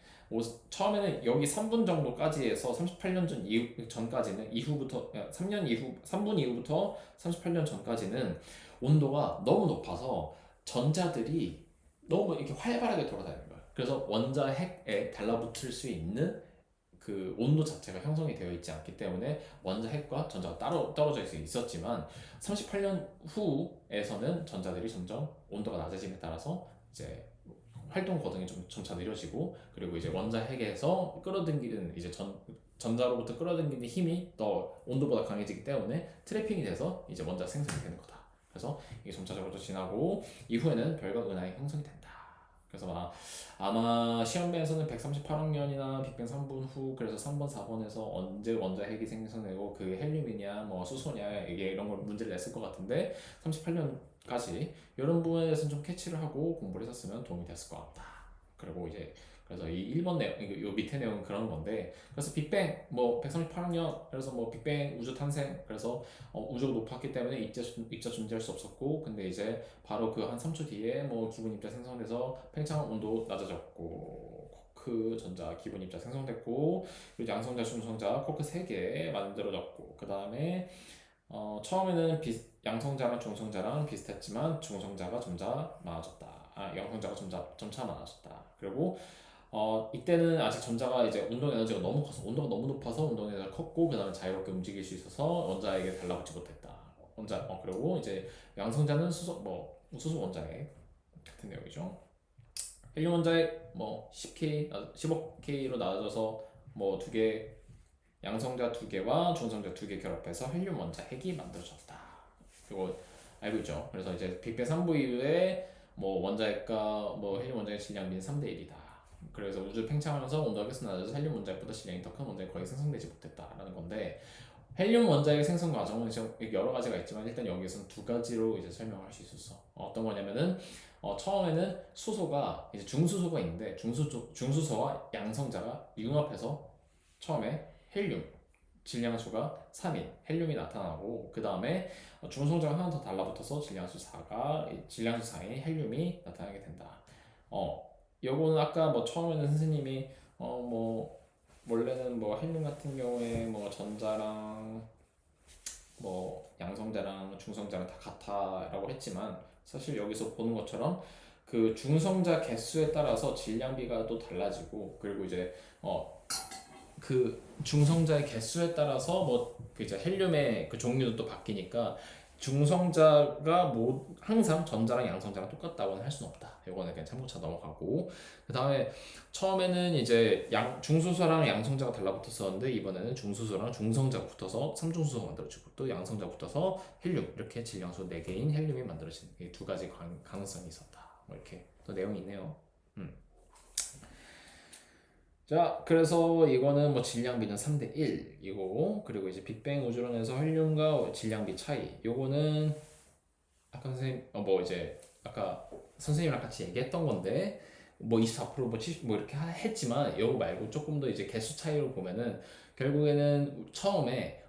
[SPEAKER 1] 처음에는 여기 3분 정도까지 해서 38년 전까지는 3분 이후부터 38년 전까지는 온도가 너무 높아서 전자들이 너무 이렇게 활발하게 돌아다니는 거야. 그래서 원자 핵에 달라붙을 수 있는 그 온도 자체가 형성이 되어 있지 않기 때문에 원자 핵과 전자가 따로 떨어져 있었지만, 38년 후에서는 전자들이 점점 온도가 낮아짐에 따라서 이제 활동 거동이 좀 점차 느려지고, 그리고 이제 원자 핵에서 끌어당기는 이제 전자로부터 끌어당기는 힘이 더 온도보다 강해지기 때문에 트래핑이 돼서 이제 원자 생성이 되는 거다. 그래서 이게 점차적으로 지나고 이후에는 별과 은하의 형성이 된다. 그래서 아마 시험에서는 138억 년이나 빅뱅 3분 후, 그래서 3번, 4번에서 언제 원자 핵이 생성되고 그게 헬륨이냐, 뭐 수소냐, 이게 이런 걸 문제를 냈을 것 같은데, 38년까지 이런 부분에 대해서는 좀 캐치를 하고 공부를 했었으면 도움이 됐을 것 같다. 그리고 이제 그래서 이 1번 내용, 이 밑에 내용은 그런 건데, 그래서 빅뱅 뭐 138억 년, 그래서 뭐 빅뱅 우주 탄생, 그래서 우주가 높았기 때문에 입자 존재할 수 없었고, 근데 이제 바로 그 한 3초 뒤에 뭐 기본 입자 생성돼서 팽창 온도 낮아졌고, 쿼크 전자 기본 입자 생성됐고, 그리고 양성자, 중성자 쿼크 3개 만들어졌고, 그 다음에 처음에는 양성자랑 중성자랑 비슷했지만 중성자가 점차 많아졌다. 양성자가 점차 많아졌다. 그리고 이때는 아직 전자가 이제 운동 에너지가 너무 커서, 온도가 너무 높아서 운동 에너지가 컸고, 그 다음에 자유롭게 움직일 수 있어서 원자에게 달라붙지 못했다. 그리고 이제 양성자는 수소 원자핵 같은 내용이죠. 헬륨 원자핵 뭐 10K, 15K로 낮아져서 뭐 2개 양성자 두 개와 중성자 두 개 결합해서 헬륨 원자 핵이 만들어졌다. 이거 알고 있죠? 그래서 이제 빅뱅 3부 이후에 뭐 원자핵과 뭐 헬륨 원자핵 질량비는 3대 1이다. 그래서 우주 팽창하면서 온도가 계속 낮아져서 헬륨 원자핵보다 질량이 더 큰 원자핵이 거의 생성되지 못했다라는 건데, 헬륨 원자핵 생성 과정은 여러 가지가 있지만 일단 여기서는 두 가지로 이제 설명할 수 있었어. 어떤 거냐면은 처음에는 수소가 이제 중수소가 있는데 중수소와 양성자가 융합해서 처음에 헬륨 질량수가 3인 헬륨이 나타나고, 그 다음에 중성자가 하나 더 달라붙어서 질량수 4인 헬륨이 나타나게 된다. 요거는 아까 뭐 처음에는 선생님이 뭐 원래는 뭐 헬륨 같은 경우에 뭐 전자랑 뭐 양성자랑 중성자랑 다 같아라고 했지만, 사실 여기서 보는 것처럼 그 중성자 개수에 따라서 질량비가 또 달라지고, 그리고 이제 그 중성자의 개수에 따라서 뭐그 이제 헬륨의 그 종류도 또 바뀌니까 중성자가 뭐 항상 전자랑 양성자랑 똑같다고는 할 수는 없다. 이거는 그냥 참고차 넘어가고, 그 다음에 처음에는 이제 중수소랑 양성자가 달라붙었었는데 이번에는 중수소랑 중성자가 붙어서 삼중수소가 만들어지고, 또 양성자가 붙어서 헬륨, 이렇게 질량수 4개인 헬륨이 만들어지는 이 두 가지 가능성이 있었다. 뭐 이렇게 또 내용이 있네요. 자, 그래서 이거는 뭐 질량비는 3대 1이고, 그리고 이제 빅뱅 우주론에서 헬륨과 질량비 차이, 요거는 아까 선생님 뭐 이제 아까 선생님이랑 같이 얘기했던 건데, 뭐 24%뭐 70 뭐 이렇게 했지만, 요거 말고 조금 더 이제 개수 차이로 보면은 결국에는 처음에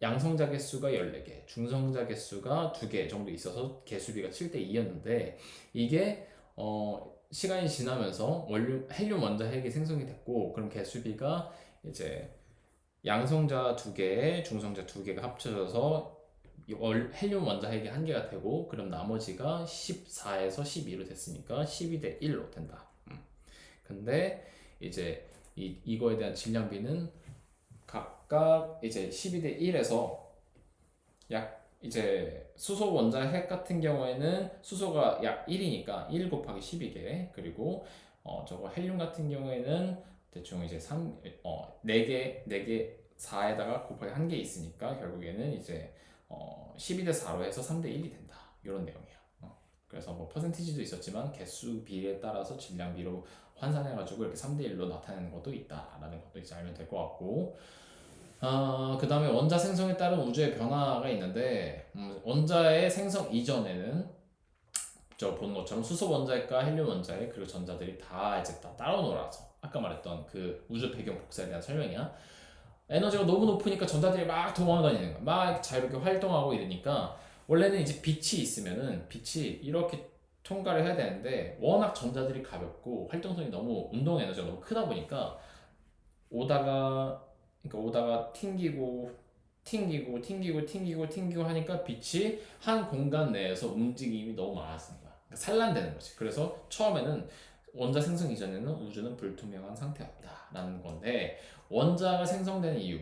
[SPEAKER 1] 양성자 개수가 14개, 중성자 개수가 2개 정도 있어서 개수비가 7대 2였는데, 이게 시간이 지나면서 헬륨 원자핵이 생성이 됐고, 그럼 개수비가 이제 양성자 2개, 중성자 2개가 합쳐져서 헬륨 원자핵이 1개가 되고, 그럼 나머지가 14에서 12로 됐으니까 12대 1로 된다. 근데 이제 이거에 대한 질량비는 각각 이제 12대 1에서 약 이제 수소 원자핵 같은 경우에는 수소가 약 1이니까 1 곱하기 12개, 그리고 저거 헬륨 같은 경우에는 대충 이제 4개 4에다가 곱하기 1개 있으니까 결국에는 이제 12대 4로 해서 3대 1이 된다. 이런 내용이야. 그래서 뭐 퍼센티지도 있었지만 개수 비에 따라서 질량비로 환산해가지고 이렇게 3대 1로 나타내는 것도 있다라는 것도 이제 알면 될 것 같고, 그 다음에 원자 생성에 따른 우주의 변화가 있는데, 원자의 생성 이전에는 저 보는 것처럼 수소 원자핵과 헬륨 원자핵 그리고 전자들이 다 이제 다 따로 놀아서, 아까 말했던 그 우주 배경 복사에 대한 설명이야. 에너지가 너무 높으니까 전자들이 막 도망다니는 거야. 막 자유롭게 활동하고 이러니까, 원래는 이제 빛이 있으면은 빛이 이렇게 통과를 해야 되는데, 워낙 전자들이 가볍고 활동성이 너무, 운동 에너지가 너무 크다 보니까 오다가 튕기고 하니까 빛이 한 공간 내에서 움직임이 너무 많았으니까 그러니까 산란되는 거지. 그래서 처음에는 원자 생성 이전에는 우주는 불투명한 상태였다라는 건데, 원자가 생성되는 이유,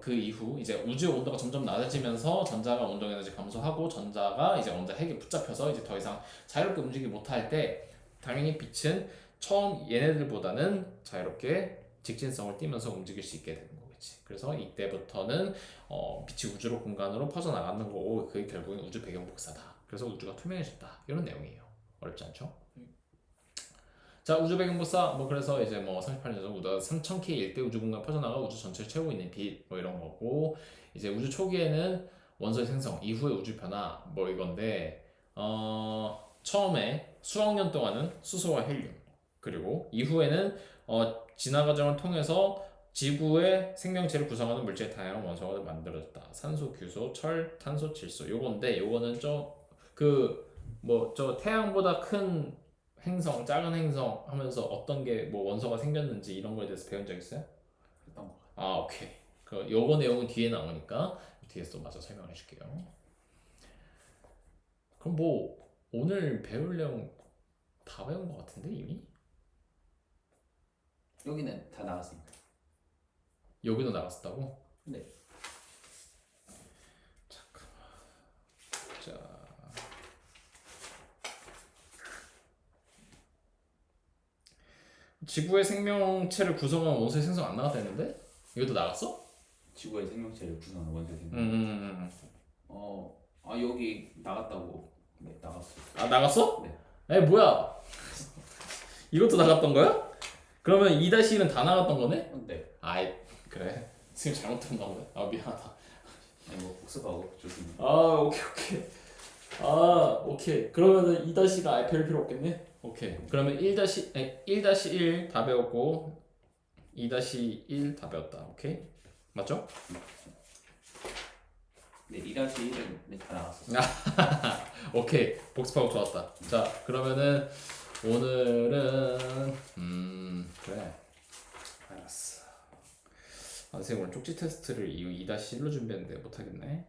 [SPEAKER 1] 그 이후 이제 우주의 온도가 점점 낮아지면서 전자가 운동 에너지 감소하고, 전자가 이제 원자 핵에 붙잡혀서 이제 더 이상 자유롭게 움직이지 못할 때, 당연히 빛은 처음 얘네들보다는 자유롭게 직진성을 띠면서 움직일 수 있게 되는 거겠지. 그래서 이때부터는 빛이 우주로 공간으로 퍼져나가는 거고, 그게 결국엔 우주 배경 복사다. 그래서 우주가 투명해졌다. 이런 내용이에요. 어렵지 않죠? 자, 우주 배경 복사, 뭐 그래서 이제 뭐 38년 전 우주가 3000K 일대 우주 공간 퍼져나가 우주 전체를 채우고 있는 빛, 뭐 이런 거고, 이제 우주 초기에는 원소의 생성, 이후의 우주 변화, 뭐 이건데, 처음에 수억 년 동안은 수소와 헬륨, 그리고 이후에는 진화 과정을 통해서 지구의 생명체를 구성하는 물질의 다양한 원소가 만들어졌다. 산소, 규소, 철, 탄소, 질소. 요거는 좀 저 태양보다 큰 행성, 작은 행성 하면서 어떤 게 뭐 원소가 생겼는지 이런 거에 대해서 배운 적 있어요?
[SPEAKER 2] 했던 거.
[SPEAKER 1] 오케이. 요거 내용은 뒤에 나오니까 뒤에서 또 마저 설명해 줄게요. 그럼 뭐 오늘 배울 내용 다 배운 것 같은데 이미?
[SPEAKER 2] 여기는 다 나갔습니다.
[SPEAKER 1] 여기도 나갔었다고?
[SPEAKER 2] 네.
[SPEAKER 1] 잠깐만. 자, 지구의 생명체를 구성한 원소의 생성 안 나갔다 했는데? 이것도 나갔어?
[SPEAKER 2] 지구의 생명체를 구성하는 원소의 생명.
[SPEAKER 1] 음.
[SPEAKER 2] 여기 나갔다고. 네, 나갔어.
[SPEAKER 1] 아 나갔어?
[SPEAKER 2] 네.
[SPEAKER 1] 에 뭐야? 이것도 나갔던 거야? 그러면 2-1은 다 나갔던 거네?
[SPEAKER 2] 네.
[SPEAKER 1] 아이 그래. 지금 잘못했나 보네. 아 미안하다.
[SPEAKER 2] 아니 뭐 복습하고 좋습니다.
[SPEAKER 1] 아 오케이. 아 오케이. 그러면은 2-가 아예 별 필요 없겠네. 오케이. 그러면 1-1 다 배웠고 2-1 다 배웠다. 오케이. 맞죠?
[SPEAKER 2] 네, 2-1은 다 나갔어.
[SPEAKER 1] 오케이. 복습하고 좋았다. 자 그러면은 오늘은 그래. 알았어. 아, 선생님 오늘 쪽지 테스트를 이 2-1로 준비했는데 못하겠네.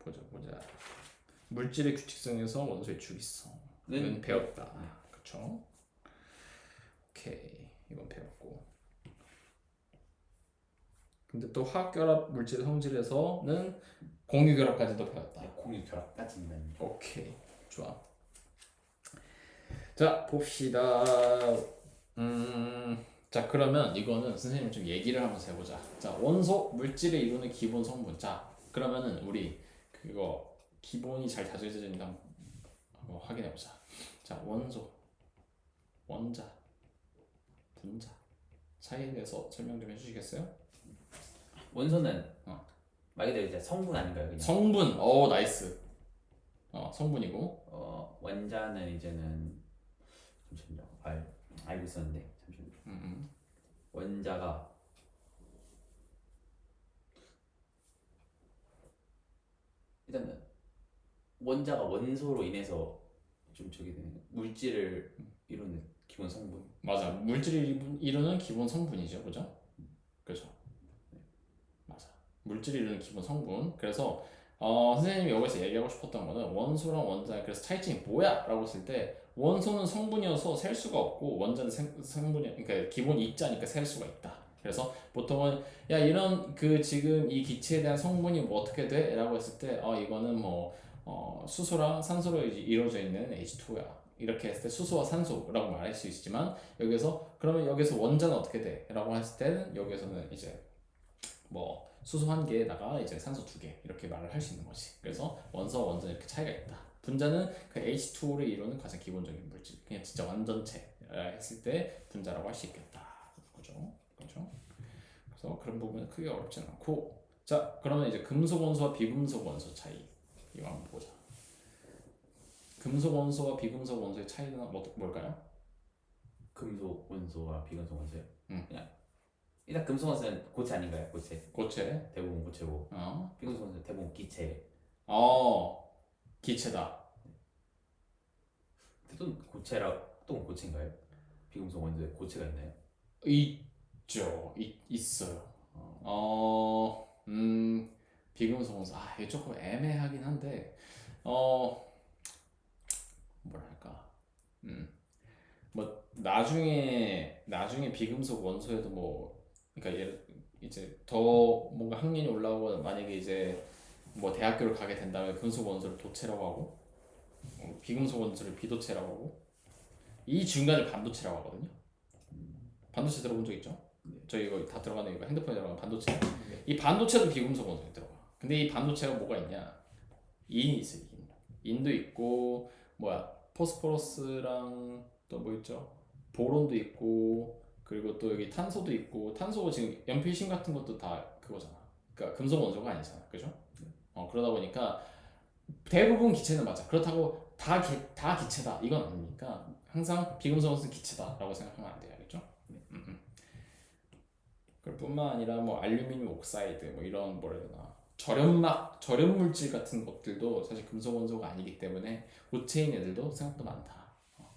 [SPEAKER 1] 보자. 물질의 규칙성에서 원소의 주기성은 배웠다. 그쵸? 오케이. 이건 배웠고. 근데 또 화학결합 물질 성질에서는 공유결합까지도 배웠다.
[SPEAKER 2] 네, 공유 결합까지는.
[SPEAKER 1] 오케이. 좋아. 자 봅시다. 자 그러면 이거는 선생님 좀 얘기를 하면서 해보자. 자 원소 물질을 이루는 기본 성분. 자 그러면은 우리 그거 기본이 잘 다져져 있는지 한번 확인해보자. 자 원소, 원자, 분자 차이에 대해서 설명 좀 해주시겠어요?
[SPEAKER 2] 원소는 말 그대로 이제 성분 아닌가요, 그냥?
[SPEAKER 1] 성분. 나이스. 성분이고.
[SPEAKER 2] 원자는 이제는 잠시만요. 알고 있었는데 잠시만요. 원자가 일단은 원자가 원소로 인해서 좀 저기 되는 물질을 이루는 기본 성분.
[SPEAKER 1] 맞아. 물질을 이루는 기본 성분이죠, 그죠? 그죠. 맞아. 물질을 이루는 기본 성분. 그래서 선생님이 여기서 얘기하고 싶었던 거는 원소랑 원자 그래서 차이점이 뭐야? 라고 했을 때 원소는 성분이어서 셀 수가 없고 원자는 성분이 그러니까 기본 입자니까 셀 수가 있다. 그래서 보통은 야 이런 그 지금 이 기체에 대한 성분이 뭐 어떻게 돼? 라고 했을 때 이거는 뭐 수소랑 산소로 이루어져 있는 H2야. 이렇게 했을 때 수소와 산소라고 말할 수 있지만 여기서 그러면 여기서 원자는 어떻게 돼? 라고 했을 때는 여기서는 이제 뭐 수소 1개에다가 이제 산소 2개 이렇게 말을 할 수 있는 거지. 그래서 원소와 원자 이렇게 차이가 있다. 분자는 그 H2를 이루는 가장 기본적인 물질. 그냥 진짜 완전체 했을 때 분자라고 할 수 있겠다. 그죠? 그래서 그런 부분은 크게 어렵진 않고. 자 그러면 이제 금속 원소와 비금속 원소 차이 이거 한번 보자. 금속 원소와 비금속 원소의 차이는 뭘까요?
[SPEAKER 2] 금속 원소와 비금속 원소요?
[SPEAKER 1] 응.
[SPEAKER 2] 그냥 일단 금속 원소는 고체 아닌가요? 고체. 대부분 고체고. 비금속 원소는 대부분 기체.
[SPEAKER 1] 기체다.
[SPEAKER 2] 또 고체인가요? 비금속 원소에 고체가 있나요?
[SPEAKER 1] 있죠. 있어요. 비금속 원소. 이게 조금 애매하긴 한데 뭐랄까. 뭐 나중에 비금속 원소에도 뭐 그러니까 이제 더 뭔가 학년이 올라오고 만약에 이제 뭐 대학교를 가게 된다면 금속 원소를 도체라고 하고 비금속 원소를 비도체라고 하고 이 중간을 반도체라고 하거든요. 반도체 들어본 적 있죠? 저희 이거 다 들어가는 이거 핸드폰에 들어가는 반도체. 이 반도체도 비금속 원소에 들어가. 근데 이 반도체가 뭐가 있냐? 인이 있어요. 인도 있고 포스포러스랑 또 뭐 있죠? 보론도 있고 그리고 또 여기 탄소도 있고 탄소 지금 연필심 같은 것도 다 그거잖아. 그러니까 금속 원소가 아니잖아, 그죠? 그러다 보니까 대부분 기체는 맞아. 그렇다고 다 기체다 이건 아니니까 항상 비금속 원소는 기체다라고 생각하면 안 돼요, 알겠죠? 그뿐만 아니라 뭐 알루미늄 옥사이드 뭐 이런 뭐라 해야 되나 절연 물질 같은 것들도 사실 금속 원소가 아니기 때문에 고체인 애들도 생각보다 많다.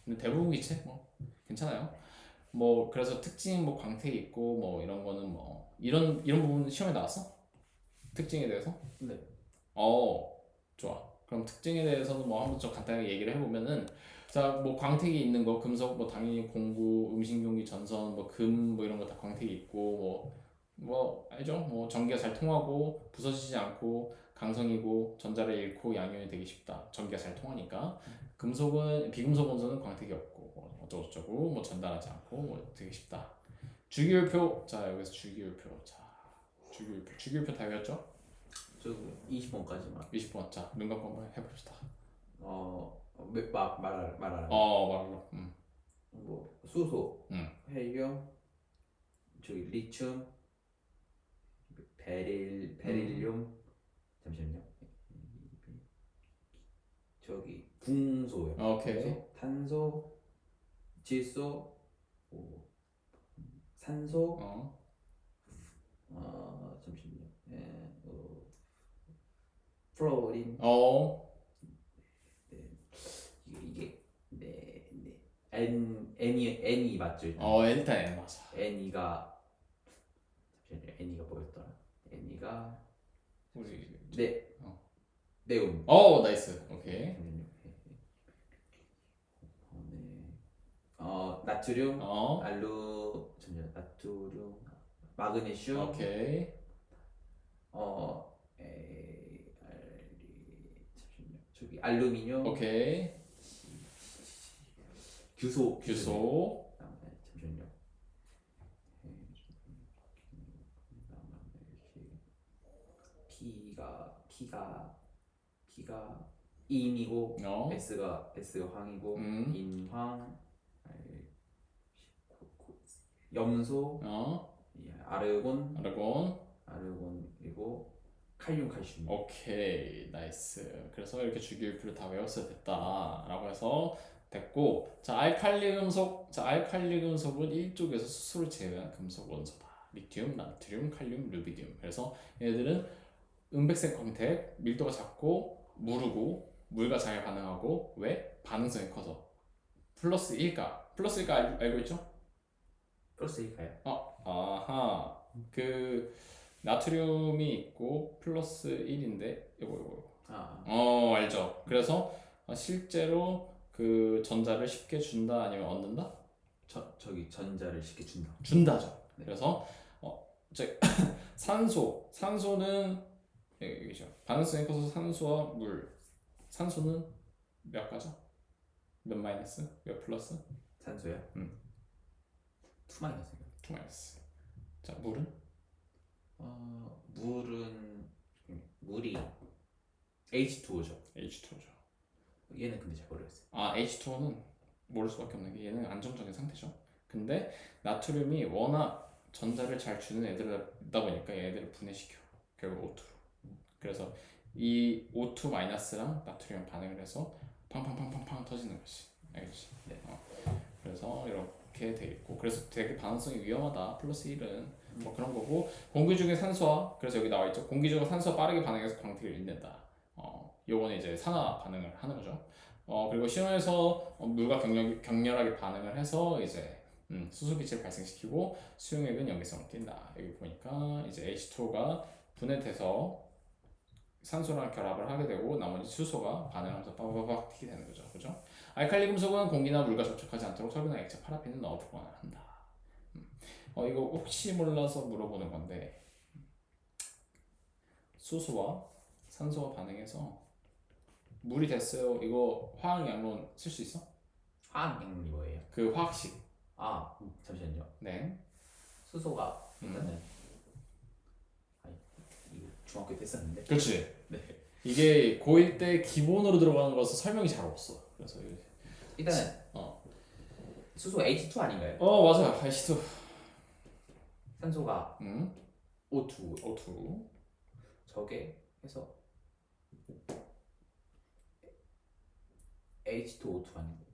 [SPEAKER 1] 근데 대부분 기체 뭐 괜찮아요. 뭐 그래서 특징 뭐 광택이 있고 뭐 이런 거는 뭐 이런 부분 시험에 나왔어? 특징에 대해서?
[SPEAKER 2] 네.
[SPEAKER 1] 좋아. 그럼 특징에 대해서는 뭐 한번 좀 간단하게 얘기를 해보면은 자 뭐 광택이 있는 거 금속 뭐 당연히 공구, 음식용기, 전선 뭐 금 뭐 이런 거 다 광택이 있고 뭐 알죠? 뭐 전기가 잘 통하고 부서지지 않고 강성이고 전자를 잃고 양이온이 되기 쉽다. 전기가 잘 통하니까. 비금속 원소는 광택이 없고 뭐 어쩌고저쩌고 뭐 전달하지 않고 뭐 되게 쉽다. 주기율표. 자, 여기서 주기율표. 자, 주기율표 다 외웠죠?
[SPEAKER 2] 저 20번까지만.
[SPEAKER 1] 20번. 자, 눈 감고 한번 해봅시다.
[SPEAKER 2] 말하라.
[SPEAKER 1] 말로.
[SPEAKER 2] 뭐 수소, 헬륨, 저기 리튬, 베릴륨, 잠시만요. 저기 궁소요.
[SPEAKER 1] 오케이.
[SPEAKER 2] 궁소, 탄소, 질소, 산소, 잠시만요. 플로린. 이게 N이 맞죠?
[SPEAKER 1] 일단 N 맞아.
[SPEAKER 2] N이가 잠시만요. N이가 뭐였더라? N이가
[SPEAKER 1] 우리
[SPEAKER 2] 네온.
[SPEAKER 1] 나이스. 오케이.
[SPEAKER 2] 나트륨, 잠시만. 나트륨, 마그네슘.
[SPEAKER 1] 오케이.
[SPEAKER 2] 잠시만요. 저기 알루미늄.
[SPEAKER 1] 오케이.
[SPEAKER 2] 규소. 잠시만요. P가 인이고 S가 황이고 인황, 염소, 아르곤이고 칼슘.
[SPEAKER 1] 오케이, 나이스. 그래서 이렇게 주기율표를 다 외웠어야 됐다라고 해서 됐고, 자, 알칼리 금속은 이쪽에서 수소를 제외한 금속 원소다. 리튬, 나트륨, 칼륨, 루비디움. 그래서 얘네들은 은백색 광택, 밀도가 작고 무르고 물과 잘 반응하고. 왜? 반응성이 커서. 플러스 1가 알고 있죠?
[SPEAKER 2] 플러스 1가요?
[SPEAKER 1] 아하. 그 나트륨이 있고 플러스 1인데 이거. 알죠. 그래서 실제로 그 전자를 쉽게 준다 아니면 얻는다?
[SPEAKER 2] 저기 전자를 쉽게
[SPEAKER 1] 준다죠. 네. 그래서 산소는 여기죠. 반응성이 커서 산소와 물. 산소는 몇 가죠? 몇 마이너스? 몇 플러스?
[SPEAKER 2] 산소요? 2 마이너스.
[SPEAKER 1] 2 마이너스. 자, 물은?
[SPEAKER 2] 물이 H2O죠. 얘는 근데 잘 모르겠어요.
[SPEAKER 1] H2O는 모를 수밖에 없는 게 얘는 안정적인 상태죠. 근데 나트륨이 워낙 전자를 잘 주는 애들이다 보니까 얘네들을 분해시켜. 결국 O2로. 그래서 이 O2-랑 나트륨 반응을 해서 팡팡팡팡팡 터지는 것이. 알겠지?
[SPEAKER 2] 네.
[SPEAKER 1] 그래서 이렇게 돼 있고, 그래서 되게 반응성이 위험하다. 플러스 1은 뭐 그런 거고, 공기 중에 산소와, 그래서 여기 나와 있죠. 공기 중에 산소와 빠르게 반응해서 광택을 일낸다. 요거는 이제 산화 반응을 하는 거죠. 그리고 시험에서 물과 격렬하게 반응을 해서 이제 수소기체를 발생시키고 수용액은 염기성을 띈다. 여기 보니까 이제 H2O가 분해돼서 산소랑 결합을 하게 되고 나머지 수소가 반응하면서 빠바바박 튀게 되는 거죠. 그죠? 알칼리 금속은 공기나 물과 접촉하지 않도록 설비나 액체, 파라핀을 넣어 보관을 한다. 이거 혹시 몰라서 물어보는 건데, 수소와 산소가 반응해서 물이 됐어요. 이거 화학 양론 쓸 수 있어?
[SPEAKER 2] 화학 양론이 뭐예요?
[SPEAKER 1] 그 화학식.
[SPEAKER 2] 잠시만요.
[SPEAKER 1] 네.
[SPEAKER 2] 수소가 일단은 이거 중학교 때 썼는데.
[SPEAKER 1] 그렇지.
[SPEAKER 2] 네.
[SPEAKER 1] 이게 고1 때 기본으로 들어가는 거라서 설명이 잘 없어. 그래서
[SPEAKER 2] 일단은 수소 H2 아닌가요?
[SPEAKER 1] 맞아요. H2.
[SPEAKER 2] 산소가
[SPEAKER 1] O2.
[SPEAKER 2] 저게 해서 H2O2 아니고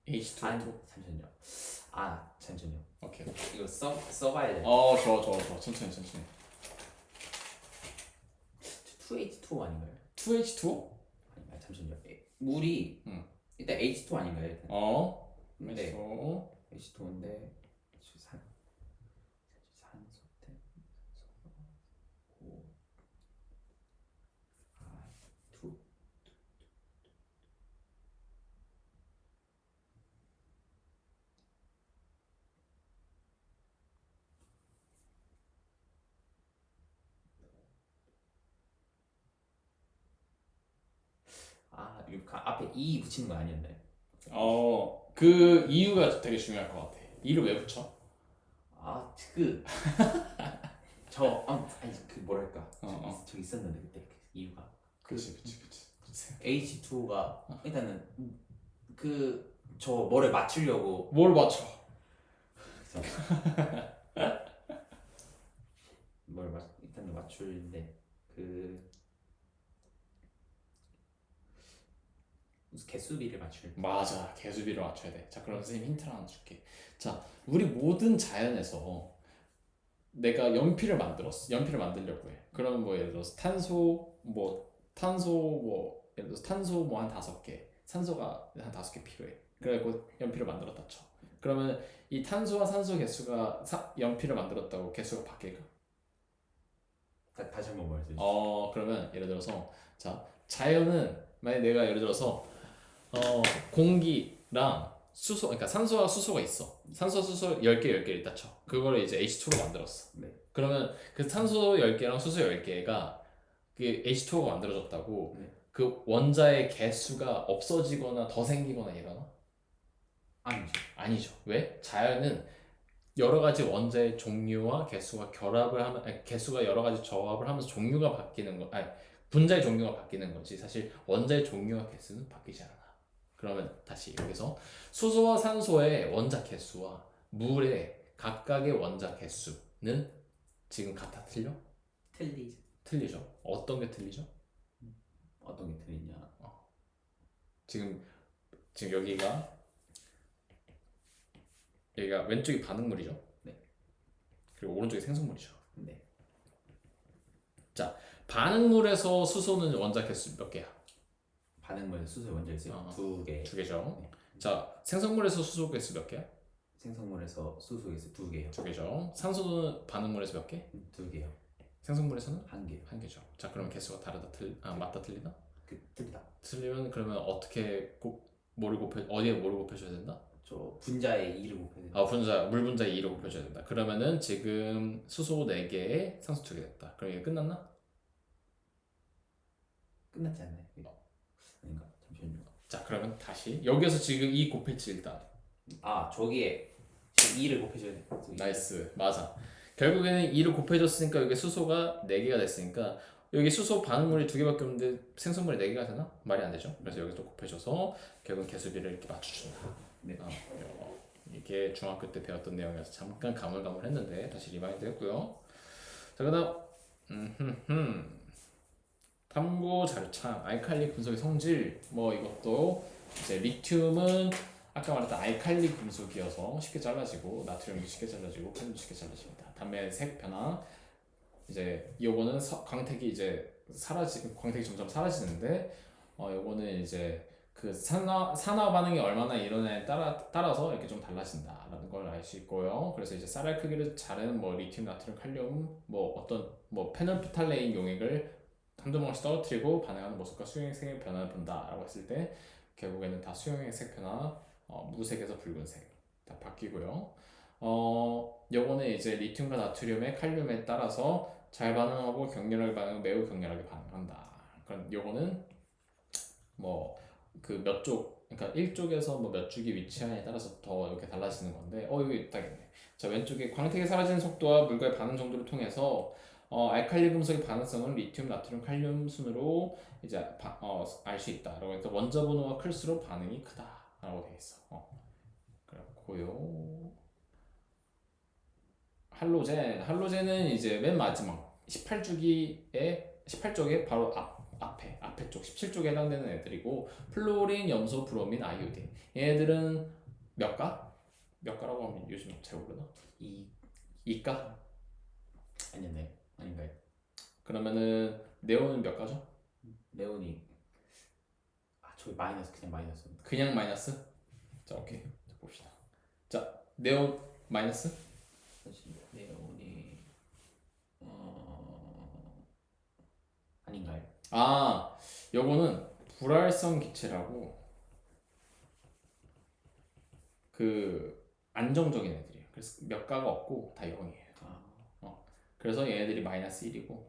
[SPEAKER 1] H2O2.
[SPEAKER 2] 잠시만요.
[SPEAKER 1] 오케이.
[SPEAKER 2] 이거 써봐야 돼.
[SPEAKER 1] 좋아. 천천히.
[SPEAKER 2] 2H2O 아닌가요?
[SPEAKER 1] 2H2O?
[SPEAKER 2] 잠시만요. 물이 일단 H2 아닌가요?
[SPEAKER 1] 근데
[SPEAKER 2] H2O인데 산소 때 이거 앞에 E 붙이는 거 아니었나요?
[SPEAKER 1] 그 이유가 되게 중요할 것 같아. 이를 왜 붙여?
[SPEAKER 2] 아니 그 뭐랄까 저 있었는데 그때 그 이유가
[SPEAKER 1] 그치.
[SPEAKER 2] H2O가 일단은 저 뭐를 맞추려고
[SPEAKER 1] 뭘 맞춰?
[SPEAKER 2] 일단은 맞추는데 무슨 개수비를 맞출
[SPEAKER 1] 맞아, 개수비를 맞춰야 돼. 자, 그럼 선생님 힌트를 하나 줄게. 자, 우리 모든 자연에서 내가 연필을 만들려고 해. 그러면 뭐 예를 들어서 예를 들어서 탄소 뭐 한 5개, 산소가 한 5개 필요해. 그래갖고 연필을 만들었다 쳐. 그러면 이 탄소와 산소 개수가 연필을 만들었다고 개수가 바뀔까?
[SPEAKER 2] 다시 한번 말해주세요.
[SPEAKER 1] 그러면 예를 들어서 자, 자연은 만약 내가 예를 들어서 공기랑 수소, 그러니까 산소와 수소가 있어. 산소, 수소 10개 있다 쳐. 그거를 이제 H2로 만들었어.
[SPEAKER 2] 네.
[SPEAKER 1] 그러면 그 산소 10개랑 수소 10개가 그 H2O가 만들어졌다고
[SPEAKER 2] 네.
[SPEAKER 1] 그 원자의 개수가 없어지거나 더 생기거나 이러나?
[SPEAKER 2] 아니죠.
[SPEAKER 1] 아니죠. 왜? 자연은 여러 가지 원자의 종류와 개수가 여러 가지 조합을 하면서 종류가 바뀌는 거, 아니 분자의 종류가 바뀌는 거지. 사실 원자의 종류와 개수는 바뀌지 않아. 그러면 다시 여기서 수소와 산소의 원자 개수와 물의 각각의 원자 개수는 지금 같아 틀려?
[SPEAKER 2] 틀리죠.
[SPEAKER 1] 틀리죠. 어떤 게 틀리죠?
[SPEAKER 2] 어떤 게 틀리냐?
[SPEAKER 1] 지금 여기가 왼쪽이 반응물이죠.
[SPEAKER 2] 네.
[SPEAKER 1] 그리고 오른쪽이 생성물이죠.
[SPEAKER 2] 네.
[SPEAKER 1] 자, 반응물에서 수소는 원자 개수 몇 개야?
[SPEAKER 2] 반응물 수소 원자 있어요. 2개.
[SPEAKER 1] 2개죠.
[SPEAKER 2] 네.
[SPEAKER 1] 자, 생성물에서 수소 개수 몇 개야?
[SPEAKER 2] 생성물에서 수소 있어요. 2개요.
[SPEAKER 1] 2개죠. 산소는 반응물에서 몇 개?
[SPEAKER 2] 2개요.
[SPEAKER 1] 생성물에서는
[SPEAKER 2] 1개.
[SPEAKER 1] 1개죠. 자, 그럼 개수가 맞다 틀리다?
[SPEAKER 2] 틀리다.
[SPEAKER 1] 틀리면 그러면 어떻게 어디에 뭐를 곱해줘야 된다?
[SPEAKER 2] 저 분자에 2를 곱해야 돼요.
[SPEAKER 1] 물 분자에 2를 곱해줘야 된다. 그러면은 지금 수소 4개에 산소 2개 됐다. 그럼 이게 끝났나?
[SPEAKER 2] 끝났지 않나요? 아닌가? 잠시만요.
[SPEAKER 1] 자, 그러면 다시 여기에서 지금 이 곱했지 일단.
[SPEAKER 2] 저기에 지금 2를 곱해줘야 돼.
[SPEAKER 1] 나이스. 맞아. 결국에는 2를 곱해줬으니까 여기 수소가 4개가 됐으니까 여기 수소 반응물이 2개밖에 없는데 생성물이 4개가 되나? 말이 안 되죠. 그래서 여기서 곱해줘서 결국 개수비를 이렇게 맞춰준다.
[SPEAKER 2] 네.
[SPEAKER 1] 이게 중학교 때 배웠던 내용이어서 잠깐 가물가물했는데 다시 리마인드 했고요. 자, 그다음 탐구 자료창 알칼리 금속의 성질 뭐 이것도 이제 리튬은 아까 말했던 알칼리 금속이어서 쉽게 잘라지고 나트륨도 쉽게 잘라지고 칼륨도 쉽게 잘라집니다. 담배 색 변화 이제 요거는 광택이 점점 사라지는데 요거는 이제 그 산화 반응이 얼마나 일어나냐에 따라서 이렇게 좀 달라진다라는 걸 알 수 있고요. 그래서 이제 쌀알 크기를 자른 뭐 리튬, 나트륨, 칼륨 뭐 어떤 뭐 페놀프탈레인 용액을 한두 번씩 떨어뜨리고 반응하는 모습과 수용액색의 변화를 본다라고 했을 때 결국에는 다 수용액색 변화, 무색에서 붉은색 다 바뀌고요. 요거는 이제 리튬과 나트륨의 칼륨에 따라서 잘 반응하고 격렬하게 반응하고 매우 격렬하게 반응한다. 그럼 요거는 뭐 그 몇 쪽, 그러니까 1쪽에서 뭐 몇 쪽이 위치하냐에 따라서 더 이렇게 달라지는 건데, 여기 있다겠네. 자, 왼쪽에 광택이 사라지는 속도와 물과의 반응 정도를 통해서 알칼리 금속의 반응성은 리튬, 나트륨, 칼륨 순으로 이제 알 수 있다라고 해서 원자 번호가 클수록 반응이 크다라고 돼 있어. 그렇고요. 할로젠은 이제 맨 마지막 18쪽에 바로 앞에 쪽 17쪽에 해당되는 애들이고 플로린, 염소, 브로민, 아이오딘 얘네들은 몇 가? 몇 가라고 하면 요즘 잘 모르나? 2가?
[SPEAKER 2] 아니네. 아닌가요?
[SPEAKER 1] 그러면은 네온은 몇 가죠?
[SPEAKER 2] 네온이 저기 마이너스 그냥 마이너스입니다.
[SPEAKER 1] 그냥 마이너스? 자, 오케이. 자, 봅시다. 자, 네온 마이너스?
[SPEAKER 2] 네온이 아닌가요?
[SPEAKER 1] 요거는 불활성 기체라고 그 안정적인 애들이에요. 그래서 몇 가가 없고 다 0이에요. 그래서 얘네들이 마이너스 1이고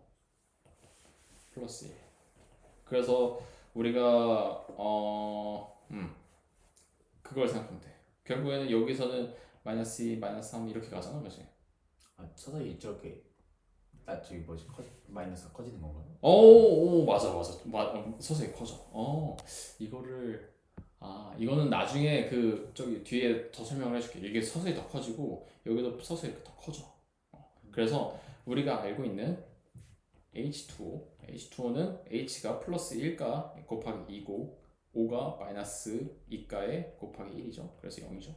[SPEAKER 1] 플러스 1. 그래서 우리가 그걸 생각하면 돼. 결국에는 여기서는 마이너스 2, 마이너스 3 이렇게 가잖아, 그지?
[SPEAKER 2] 서서히 저렇게 저기 뭐지 마이너스가 커지는 건가요?
[SPEAKER 1] 오, 맞아. 서서히 커져. 이거는 나중에 저기 뒤에 더 설명을 해줄게. 이게 서서히 더 커지고 여기도 서서히 더 커져. 그래서 우리가 알고 있는 H2O는 H가 플러스 1가 곱하기 2고 O가 마이너스 2가에 곱하기 1이죠. 그래서 0이죠.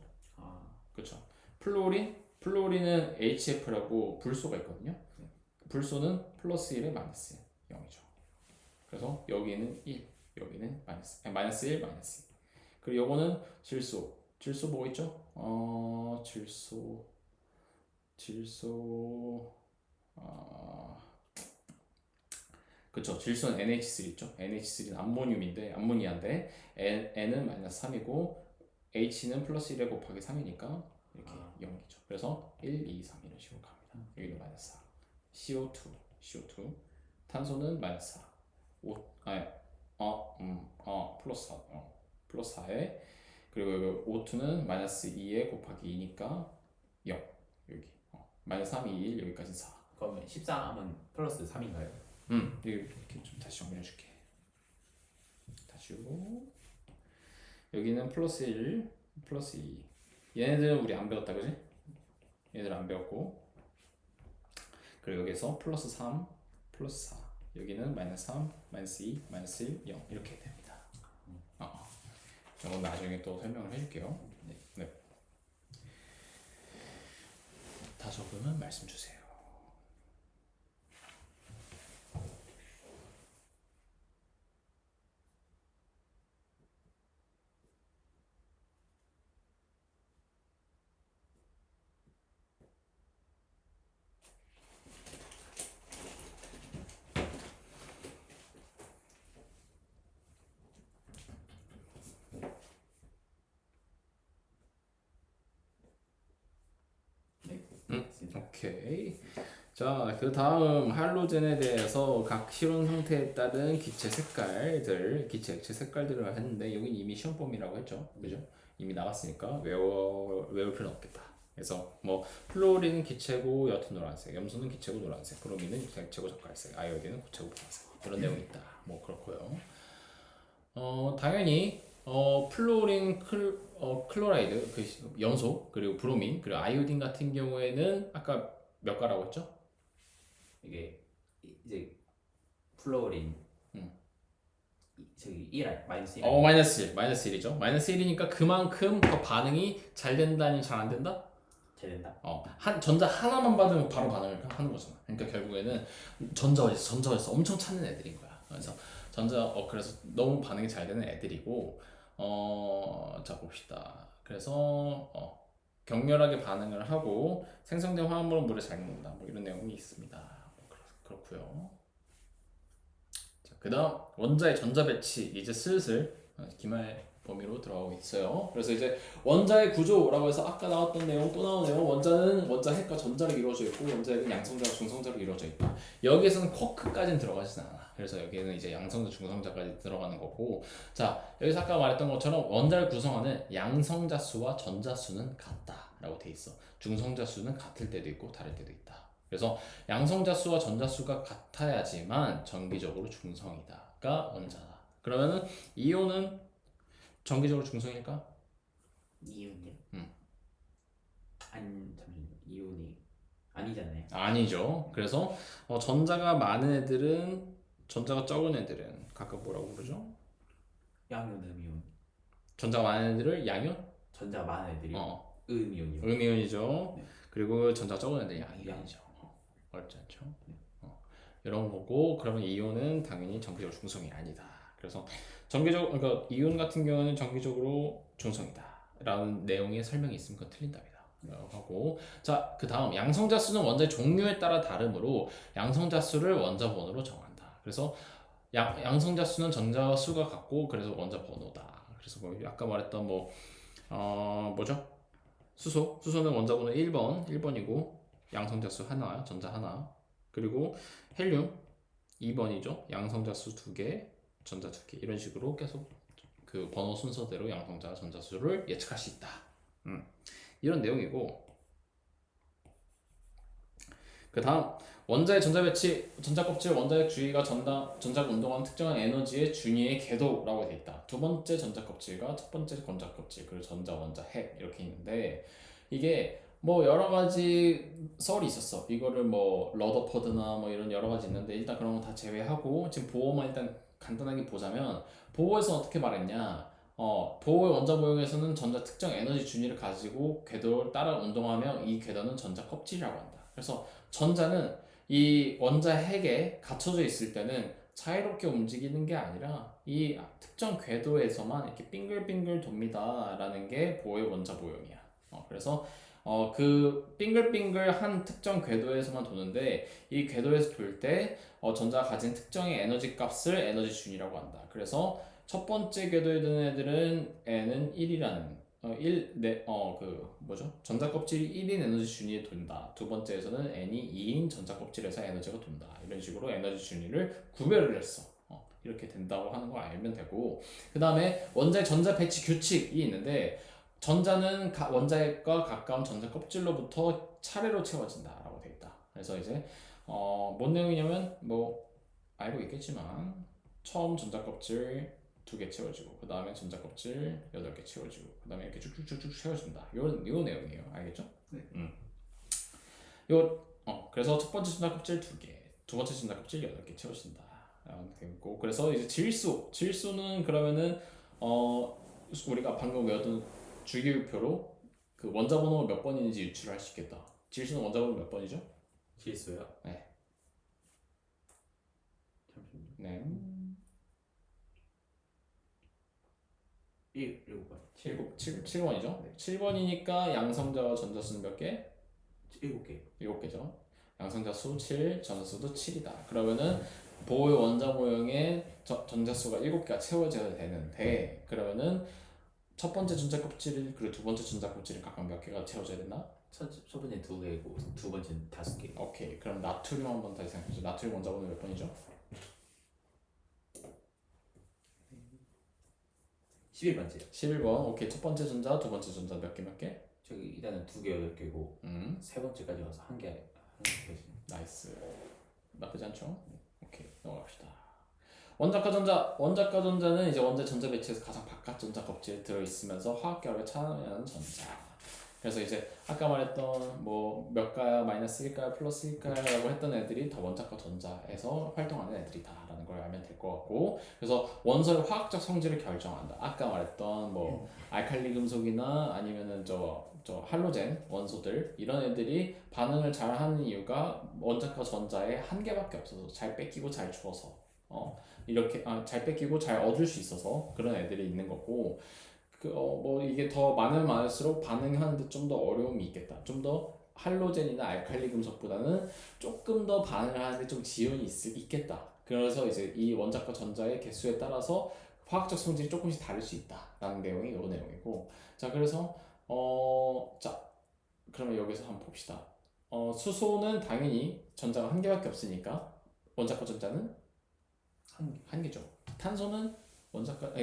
[SPEAKER 1] 그렇죠. 플로린은 HF라고 불소가 있거든요. 불소는 플러스 1에 마이너스 0이죠. 그래서 여기는 1, 여기는 마이너스 1, 마이너스 2. 그리고 요거는 질소 뭐 있죠? 그쵸. 질소는 NH3 있죠. NH3는 암모니아인데 N은 마이너스 3이고 H는 플러스 1에 곱하기 3이니까 이렇게 0이죠. 그래서 1, 2, 3 이런 식으로 갑니다. 여기는 마이너스 4. CO2 탄소는 마이너스 4. 플러스 4. 플러스 4에 그리고 여기 O2는 마이너스 2에 곱하기 2니까 0. 여기 마이너스 3, 2, 1 여기까지 4.
[SPEAKER 2] 그러면 13은 플러스 3인가요?
[SPEAKER 1] 이렇게 좀 다시 정리해줄게. 다시 주고 여기는 플러스 1, 플러스 2. 얘네들은 우리 안 배웠다, 그지? 얘네들 안 배웠고 그리고 여기서 플러스 3, 플러스 4. 여기는 마이너스 3, 마이너스 2, 마이너스 1, 0 이렇게 됩니다. 이건 나중에 또 설명을 해줄게요. 네. 다 적으면 말씀 주세요. 오케이. 자, 그 다음 할로젠에 대해서 각 실온 상태에 따른 기체 액체 색깔들을 했는데 여긴 이미 시험범위라고 했죠, 그죠? 이미 나왔으니까 외울 필요는 없겠다. 그래서 뭐 플로린은 기체고 옅은 노란색, 염소는 기체고 노란색, 브로민은 기체고 젓갈색, 아이오딘은 고체고 보라색 이런 내용이 있다. 뭐 그렇고요. 당연히 플로린 클로라이드 그 염소 그리고 브로민 그리고 아이오딘 같은 경우에는 아까 몇 가라고 했죠?
[SPEAKER 2] 이게 이제 플로린 저기 1 마이너스 1
[SPEAKER 1] 마이너스 1이죠. 마이너스 1이니까 그만큼 더 반응이 잘 된다 아니면 잘 안 된다?
[SPEAKER 2] 잘 된다.
[SPEAKER 1] 한 전자 하나만 받으면 바로 반응을 하는 거잖아. 그러니까 결국에는 전자에서 엄청 찾는 애들인 거야. 그래서 그래서 너무 반응이 잘 되는 애들이고 자 봅시다. 그래서 격렬하게 반응을 하고 생성된 화합물은 물에 잘 녹는다. 뭐 이런 내용이 있습니다. 그렇고요. 자, 그다음 원자의 전자 배치 이제 슬슬 기말 범위로 들어가고 있어요. 그래서 이제 원자의 구조라고 해서 아까 나왔던 내용 또 나오네요. 원자는 원자 핵과 전자로 이루어져 있고 원자핵은 양성자와 중성자로 이루어져 있다. 여기에서는 쿼크까지는 들어가진 않아. 그래서 여기는 이제 양성자, 중성자까지 들어가는 거고. 자, 여기서 아까 말했던 것처럼 원자를 구성하는 양성자 수와 전자 수는 같다라고 돼 있어. 중성자 수는 같을 때도 있고 다를 때도 있다. 그래서 양성자 수와 전자 수가 같아야지만 정기적으로 중성이다가 원자다. 그러면은 이온은 정기적으로 중성일까?
[SPEAKER 2] 이온이요? 아니 잠시만요. 이온이 아니잖아요.
[SPEAKER 1] 아니죠. 그래서 전자가 많은 애들은 전자가 적은 애들은 각각 뭐라고 부르죠?
[SPEAKER 2] 양이온, 음이온.
[SPEAKER 1] 전자가 많은 애들을 양이온?
[SPEAKER 2] 전자가 많은 애들이 음이온이요.
[SPEAKER 1] 음이온이죠.
[SPEAKER 2] 네.
[SPEAKER 1] 그리고 전자 적은 애들 양이온이죠. 어렵지 않죠? 이런 거고 그러면 이온은 당연히 정기적으로 중성이 아니다. 그래서 그러니까 이온 같은 경우는 정기적으로 중성이다라는 내용의 설명이 있으면 그건 틀린답니다. 하고 자, 그 다음 양성자 수는 원자의 종류에 따라 다르므로 양성자 수를 원자 번호로 정한다. 그래서 양성자 수는 전자 수가 같고 그래서 원자 번호다. 그래서 뭐 아까 말했던 뭐죠? 수소는 원자 번호 1번이고 양성자 수 하나, 전자 하나. 그리고 헬륨 2번이죠. 양성자 수 2개, 전자 2개. 이런 식으로 계속 그 번호 순서대로 양성자, 전자 수를 예측할 수 있다. 이런 내용이고 그 다음 원자의 전자 배치, 전자 껍질, 원자핵 주위가 전자가 운동하는 특정한 에너지의 준위의 궤도라고 돼 있다. 두 번째 전자 껍질과 첫 번째 전자 껍질, 그리고 전자, 원자, 핵 이렇게 있는데 이게 뭐 여러 가지 썰이 있었어. 이거를 뭐 러더퍼드나 뭐 이런 여러 가지 있는데 일단 그런 거 다 제외하고 지금 보호만 일단 간단하게 보자면 보호에서 어떻게 말했냐? 보호의 원자 모형에서는 전자 특정 에너지 준위를 가지고 궤도를 따라 운동하며 이 궤도는 전자 껍질이라고 한다. 그래서 전자는 이 원자 핵에 갇혀져 있을 때는 자유롭게 움직이는 게 아니라 이 특정 궤도에서만 이렇게 빙글빙글 돕니다라는 게 보호의 원자 모형이야. 그래서 그 빙글빙글한 특정 궤도에서만 도는데 이 궤도에서 돌 때 전자가 가진 특정의 에너지 값을 에너지 준이라고 한다. 그래서 첫 번째 궤도에 드는 애들은 n은 1이라는 뭐죠? 전자 껍질이 1인 에너지 준위에 돈다. 두 번째에서는 n이 2인 전자 껍질에서 에너지가 돈다. 이런 식으로 에너지 준위를 구별을 했어. 이렇게 된다고 하는 거 알면 되고 그 다음에 원자의 전자 배치 규칙이 있는데 전자는 원자핵과 가까운 전자 껍질로부터 차례로 채워진다라고 되어 있다. 그래서 이제 뭔 내용이냐면 뭐 알고 있겠지만 처음 전자 껍질 2개 채워지고 그 다음에 전자 껍질 8개 채워지고 그 다음에 이렇게 쭉쭉쭉쭉 채워진다. 요 내용이에요. 알겠죠?
[SPEAKER 2] 네.
[SPEAKER 1] 그래서 첫 번째 전자 껍질 2개, 두 번째 전자 껍질 8개 채워진다. 되고 그래서 이제 질소는 그러면은 우리가 방금 외웠던 주기율표로 그 원자 번호가 몇 번인지 유출할 수 있겠다. 질소는 원자 번호 몇 번이죠?
[SPEAKER 2] 질소요?
[SPEAKER 1] 네.
[SPEAKER 2] 잠시만요.
[SPEAKER 1] 네.
[SPEAKER 2] 7번.
[SPEAKER 1] 7번이죠?
[SPEAKER 2] 네.
[SPEAKER 1] 7번이니까 양성자와 전자수는 몇 개?
[SPEAKER 2] 7개.
[SPEAKER 1] 7개죠. 양성자 수 7, 전자수도 7이다. 그러면은 보호의 원자 모형에 전자수가 7개가 채워져야 되는데 그러면은 첫 번째 전자 껍질 그리고 두 번째 전자 껍질이 각각 몇 개가 채워져야 되나?
[SPEAKER 2] 첫 번째 2개고 두 번째는 5개.
[SPEAKER 1] 오케이. 그럼 나트륨 한번 다시 생각해보죠. 나트륨 원자 번호 몇 번이죠?
[SPEAKER 2] 11번째요.
[SPEAKER 1] 11번. 오케이. 첫 번째 전자, 두 번째 전자 몇 개?
[SPEAKER 2] 저기 일단은 2개 8개고 세 번째까지 와서 한 개까지.
[SPEAKER 1] 나이스. 나쁘지 않죠? 오케이. 넘어갑시다. 원자과 전자는 이제 원자 전자 배치에서 가장 바깥 전자 껍질에 들어있으면서 화학 결합에 참여하는 전자. 그래서 이제 아까 말했던 뭐 몇 가야 마이너스 1가야 플러스 1가야라고 했던 애들이 다 원자과 전자에서 활동하는 애들이다라는 걸 알면 될 것 같고 그래서 원소의 화학적 성질을 결정한다. 아까 말했던 뭐 알칼리 금속이나 아니면은 저 할로젠 원소들 이런 애들이 반응을 잘 하는 이유가 원자과 전자에 한 개밖에 없어서 잘 뺏기고 잘 주어서 이렇게 잘 뺏기고 잘 얻을 수 있어서 그런 애들이 있는 거고 뭐 이게 더 많으면 많을수록 반응하는데 좀 더 어려움이 있겠다. 좀 더 할로젠이나 알칼리 금속보다는 조금 더 반응을 하는데 좀 지연이 있겠다. 그래서 이제 이 원자과 전자의 개수에 따라서 화학적 성질이 조금씩 다를 수 있다라는 내용이 이 내용이고 자 그래서 자 그러면 여기서 한번 봅시다. 수소는 당연히 전자가 한 개밖에 없으니까 원자과 전자는 한 개죠. 탄소는 원자과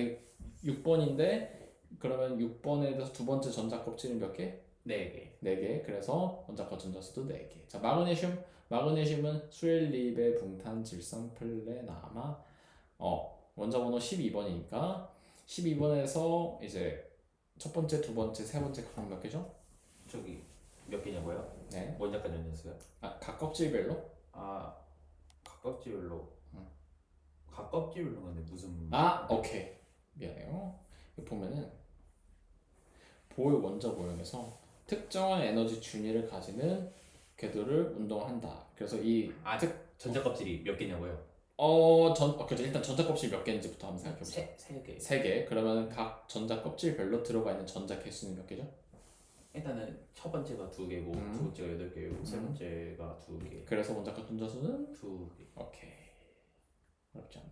[SPEAKER 1] 6번인데 그러면 6번에 대해서 두 번째 전자 껍질은 몇 개?
[SPEAKER 2] 4개.
[SPEAKER 1] 4개. 그래서 원자과 전자수도 4개. 자, 마그네슘은 수일, 리베, 붕탄, 질산, 플레, 나마. 원자 번호 12번이니까 12번에서 이제 첫 번째, 두 번째, 세 번째 각각 몇 개죠?
[SPEAKER 2] 저기 몇 개냐고요?
[SPEAKER 1] 네.
[SPEAKER 2] 원자과 전자수요?
[SPEAKER 1] 각 껍질별로?
[SPEAKER 2] 각 껍질별로. 각 껍질별로 근데 무슨?
[SPEAKER 1] 오케이. 미안해요. 여기 보면은 보호의 원자 모형에서 특정한 에너지 준위를 가지는 궤도를 운동한다. 그래서
[SPEAKER 2] 전자 껍질이 몇 개냐고요?
[SPEAKER 1] 그렇죠. 일단 전자 껍질 몇 개인지부터 한번 생각해보자.
[SPEAKER 2] 3개.
[SPEAKER 1] 3개. 그러면 각 전자 껍질별로 들어가 있는 전자 개수는 몇 개죠?
[SPEAKER 2] 일단은 첫 번째가 2개고 두 번째가 8개고 세 번째가 2개.
[SPEAKER 1] 그래서 원자과 전자수는
[SPEAKER 2] 2개.
[SPEAKER 1] 오케이. 어렵지 않네요.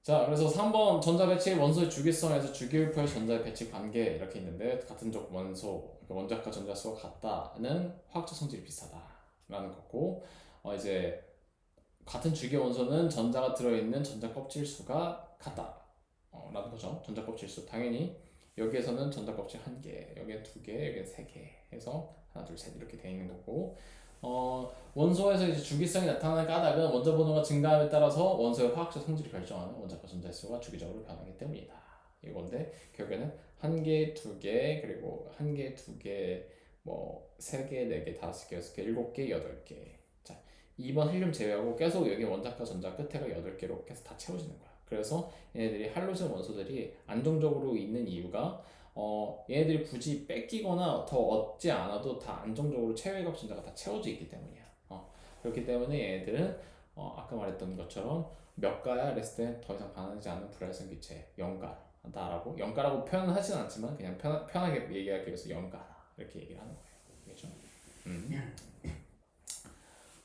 [SPEAKER 1] 자, 그래서 3번 전자 배치 원소의 주기성에서 주기율표의 전자의 배치 관계 이렇게 있는데 같은 족 원소 그러니까 원자과 전자수가 같다는 화학적 성질이 비슷하다라는 거고 이제 같은 주기 원소는 전자가 들어있는 전자 껍질 수가 같다 라는 거죠. 전자 껍질 수 당연히 여기에서는 전자 껍질 1개, 여기에 2개, 여기에 3개 해서 하나 둘 셋 이렇게 돼 있는 거고 원소에서 이제 주기성이 나타나는 까닭은 원자 번호가 증가함에 따라서 원소의 화학적 성질을 결정하는 원자과 전자수가 주기적으로 변하기 때문이다. 이건데 결국에는 한 개, 두 개, 그리고 한 개, 두 개, 뭐 세 개, 네 개, 다섯 개, 여섯 개, 일곱 개, 여덟 개. 자, 2번 헬륨 제외하고 계속 여기 원자과 전자 끝에가 8개로 계속 다 채워지는 거야. 그래서 얘네들이 할로젠 원소들이 안정적으로 있는 이유가 얘네들이 굳이 뺏기거나 더 얻지 않아도 다 안정적으로 최외각 전자가 다 채워져 있기 때문이야. 그렇기 때문에 얘네들은 아까 말했던 것처럼 몇 가야 그랬을 때 더 이상 반응하지 않는 불활성 기체 영가다라고 영가라고 표현은 하진 않지만 그냥 편하게 얘기하기 위해서 영가라 이렇게 얘기를 하는 거예요. 알겠죠?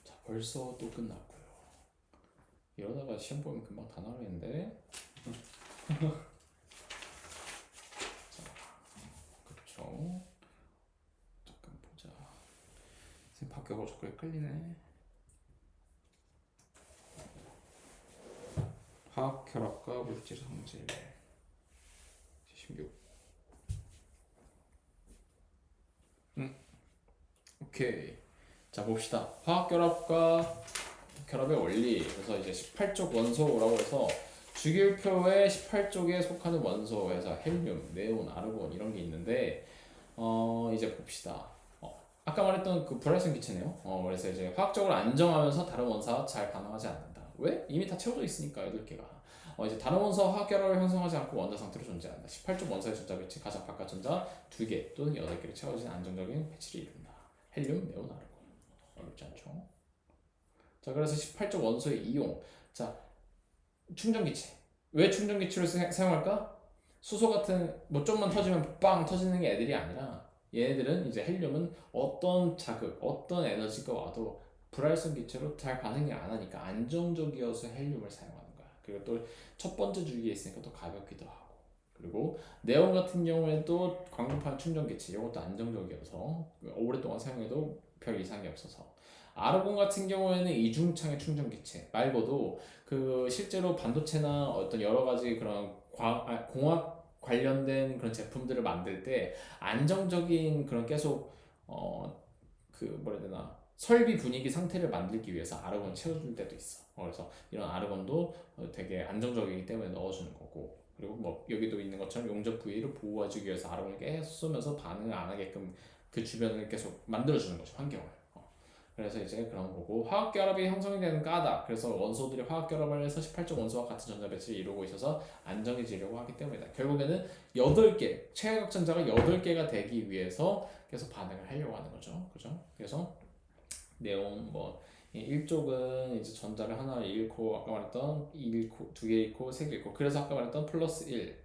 [SPEAKER 1] 자, 벌써 또 끝났고요. 이러다가 시험 보면 금방 다 나오겠는데. 자, 그렇죠. 잠깐 보자. 지금 바뀌어서 자꾸 헷갈리네. 화학 결합과 물질 성질 16. 오케이. 자, 봅시다. 화학 결합의 원리. 그래서 이제 18쪽 원소라고 해서 주기율표의 18쪽에 속하는 원소에서 헬륨, 네온, 아르곤 이런 게 있는데 이제 봅시다. 아까 말했던 그 불활성 기체네요. 그래서 이제 화학적으로 안정하면서 다른 원소와 잘 반응하지 않는다. 왜? 이미 다 채워져 있으니까 8개가. 이제 다른 원소와 화학 결합을 형성하지 않고 원자 상태로 존재한다. 18쪽 원소의 전자 배치 가장 바깥 전자 2개 또는 8개를 채워진 안정적인 배치를 이룬다. 헬륨, 네온, 아르곤. 어렵지 않죠? 자, 그래서 18쪽 원소의 이용. 자, 충전기체. 왜 충전기체를 사용할까? 수소 같은 뭐 좀만 터지면 빵 터지는 게 애들이 아니라 얘네들은 이제 헬륨은 어떤 자극, 어떤 에너지가 와도 불활성 기체로 잘 반응이 안 하니까 안정적이어서 헬륨을 사용하는 거야. 그리고 또 첫 번째 주기에 있으니까 또 가볍기도 하고. 그리고 네온 같은 경우에도 광급한 충전기체 이것도 안정적이어서 오랫동안 사용해도 별 이상이 없어서. 아르곤 같은 경우에는 이중창의 충전기체 말고도 그 실제로 반도체나 어떤 여러 가지 그런 공학 관련된 그런 제품들을 만들 때 안정적인 그런 계속 그 뭐라 해야 되나 설비 분위기 상태를 만들기 위해서 아르곤을 채워줄 때도 있어. 그래서 이런 아르곤도 되게 안정적이기 때문에 넣어주는 거고, 그리고 뭐 여기도 있는 것처럼 용접 부위를 보호해주기 위해서 아르곤을 계속 쏘면서 반응을 안 하게끔 그 주변을 계속 만들어주는 거죠, 환경을. 그래서 이제 그런 거고, 화학 결합이 형성이 되는 까닭. 그래서 원소들이 화학 결합을 해서 18쪽 원소와 같은 전자 배치를 이루고 있어서 안정해지려고 하기 때문이다. 결국에는 8개, 최외각 전자가 8개가 되기 위해서 계속 반응을 하려고 하는 거죠. 그죠? 그래서 네온 뭐 1쪽은 이제 전자를 하나 잃고 아까 말했던 2 개 잃고 3개 잃고, 그래서 아까 말했던 플러스 1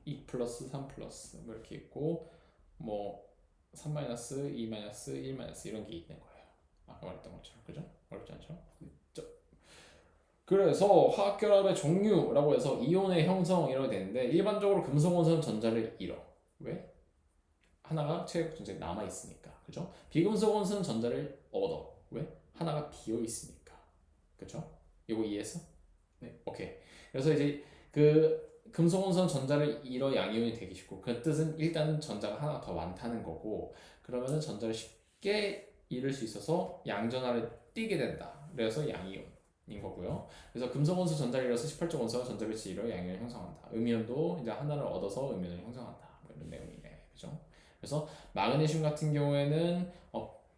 [SPEAKER 1] 2 플러스 3 플러스 뭐 이렇게 있고, 뭐 3 마이너스 2 마이너스 1 마이너스 이런 게 있는 거예요. 아까 말했던 것처럼. 그죠? 어렵지 않죠? 그래서 화학 결합의 종류라고 해서 이온의 형성 이렇게 되는데, 일반적으로 금속 원소는 전자를 잃어. 왜? 하나가 최외각 전자에 남아 있으니까. 그죠? 비금속 원소는 전자를 얻어. 왜? 하나가 비어 있으니까. 그죠? 이거 이해했어? 네. 오케이. 그래서 이제 그 금속 원소는 전자를 잃어 양이온이 되기 쉽고, 그 뜻은 일단은 전자가 하나 더 많다는 거고, 그러면은 전자를 쉽게 잃을 수 있어서 양전하를 띄게 된다. 그래서 양이온인 거고요. 그래서 금속 원소 전자를 잃어서 18쪽 원소와 전자 배치 잃어 양이온을 형성한다. 음이온도 이제 하나를 얻어서 음이온을 형성한다. 뭐 이런 내용이네. 그죠? 그래서 마그네슘 같은 경우에는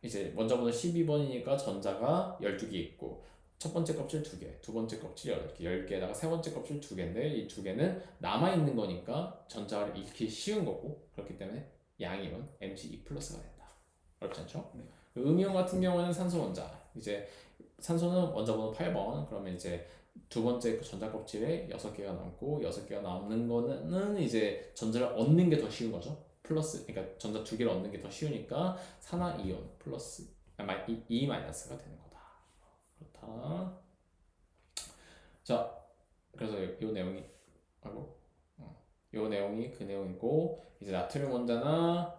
[SPEAKER 1] 이제 먼저 보는 12번이니까 전자가 12개 있고, 첫 번째 껍질 2개, 두 번째 껍질 8개, 10개에다가 세 번째 껍질 2개인데 이 2개는 남아있는 거니까 전자를 잃기 쉬운 거고, 그렇기 때문에 양이온 Mg2 플러스가 된다. 어렵지 않죠? 네. 음이온 같은 경우에는 산소 원자, 이제 산소는 원자 번호 8번, 그러면 이제 두 번째 그 전자 껍질에 6개가 남고, 6개가 남는 거는 이제 전자를 얻는 게 더 쉬운 거죠. 플러스, 그러니까 전자 2개를 얻는 게 더 쉬우니까 산화이온 플러스 E 마이너스가 되는 거다. 그렇다. 자, 그래서 이 내용이 요 내용이 그 내용이고, 이제 나트륨 원자나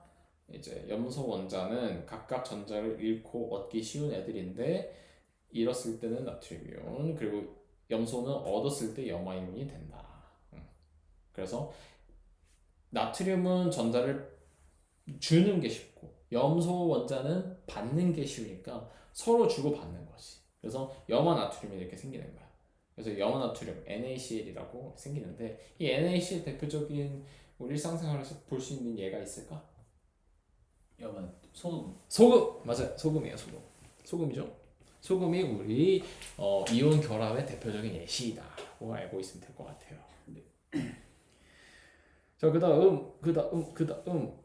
[SPEAKER 1] 이제 염소 원자는 각각 전자를 잃고 얻기 쉬운 애들인데, 잃었을 때는 나트륨이온, 그리고 염소는 얻었을 때 염화이온이 된다. 그래서 나트륨은 전자를 주는 게 쉽고 염소 원자는 받는 게 쉬우니까 서로 주고 받는 거지. 그래서 염화 나트륨이 이렇게 생기는 거야. 그래서 염화 나트륨 NaCl이라고 생기는데 이 NaCl 대표적인 우리 일상생활에서 볼 수 있는 예가 있을까?
[SPEAKER 2] 여만 소금.
[SPEAKER 1] 소금 맞아요. 소금이에요. 소금이죠. 소금이 우리 이온 결합의 대표적인 예시다고 알고 있으면 될 것 같아요. 네. 자, 그다음.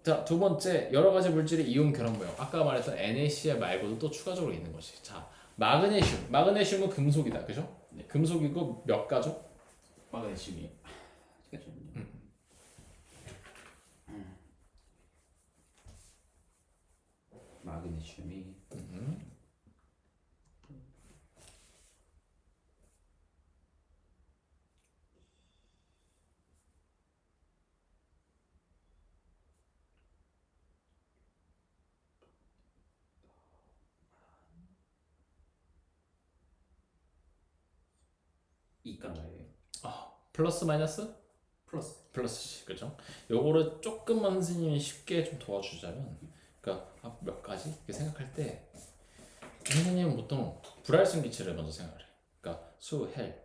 [SPEAKER 1] 자, 두 번째 여러 가지 물질의 이온 결합 모형. 아까 말했던 NaCl 말고도 또 추가적으로 있는 것이. 자, 마그네슘. 마그네슘은 금속이다, 그죠?
[SPEAKER 2] 네.
[SPEAKER 1] 금속이고 몇 가죠?
[SPEAKER 2] 마그네슘이. 잠깐만요. 마그네슘이 이가예요.
[SPEAKER 1] 플러스 마이너스? 플러스지, 그죠? 요거를 조금만 선생님이 쉽게 좀 도와주자면, 그러니까 몇 가지 이렇게 생각할 때 선생님은 보통 불활성 기체를 먼저 생각을 해. 그러니까 수, 헬,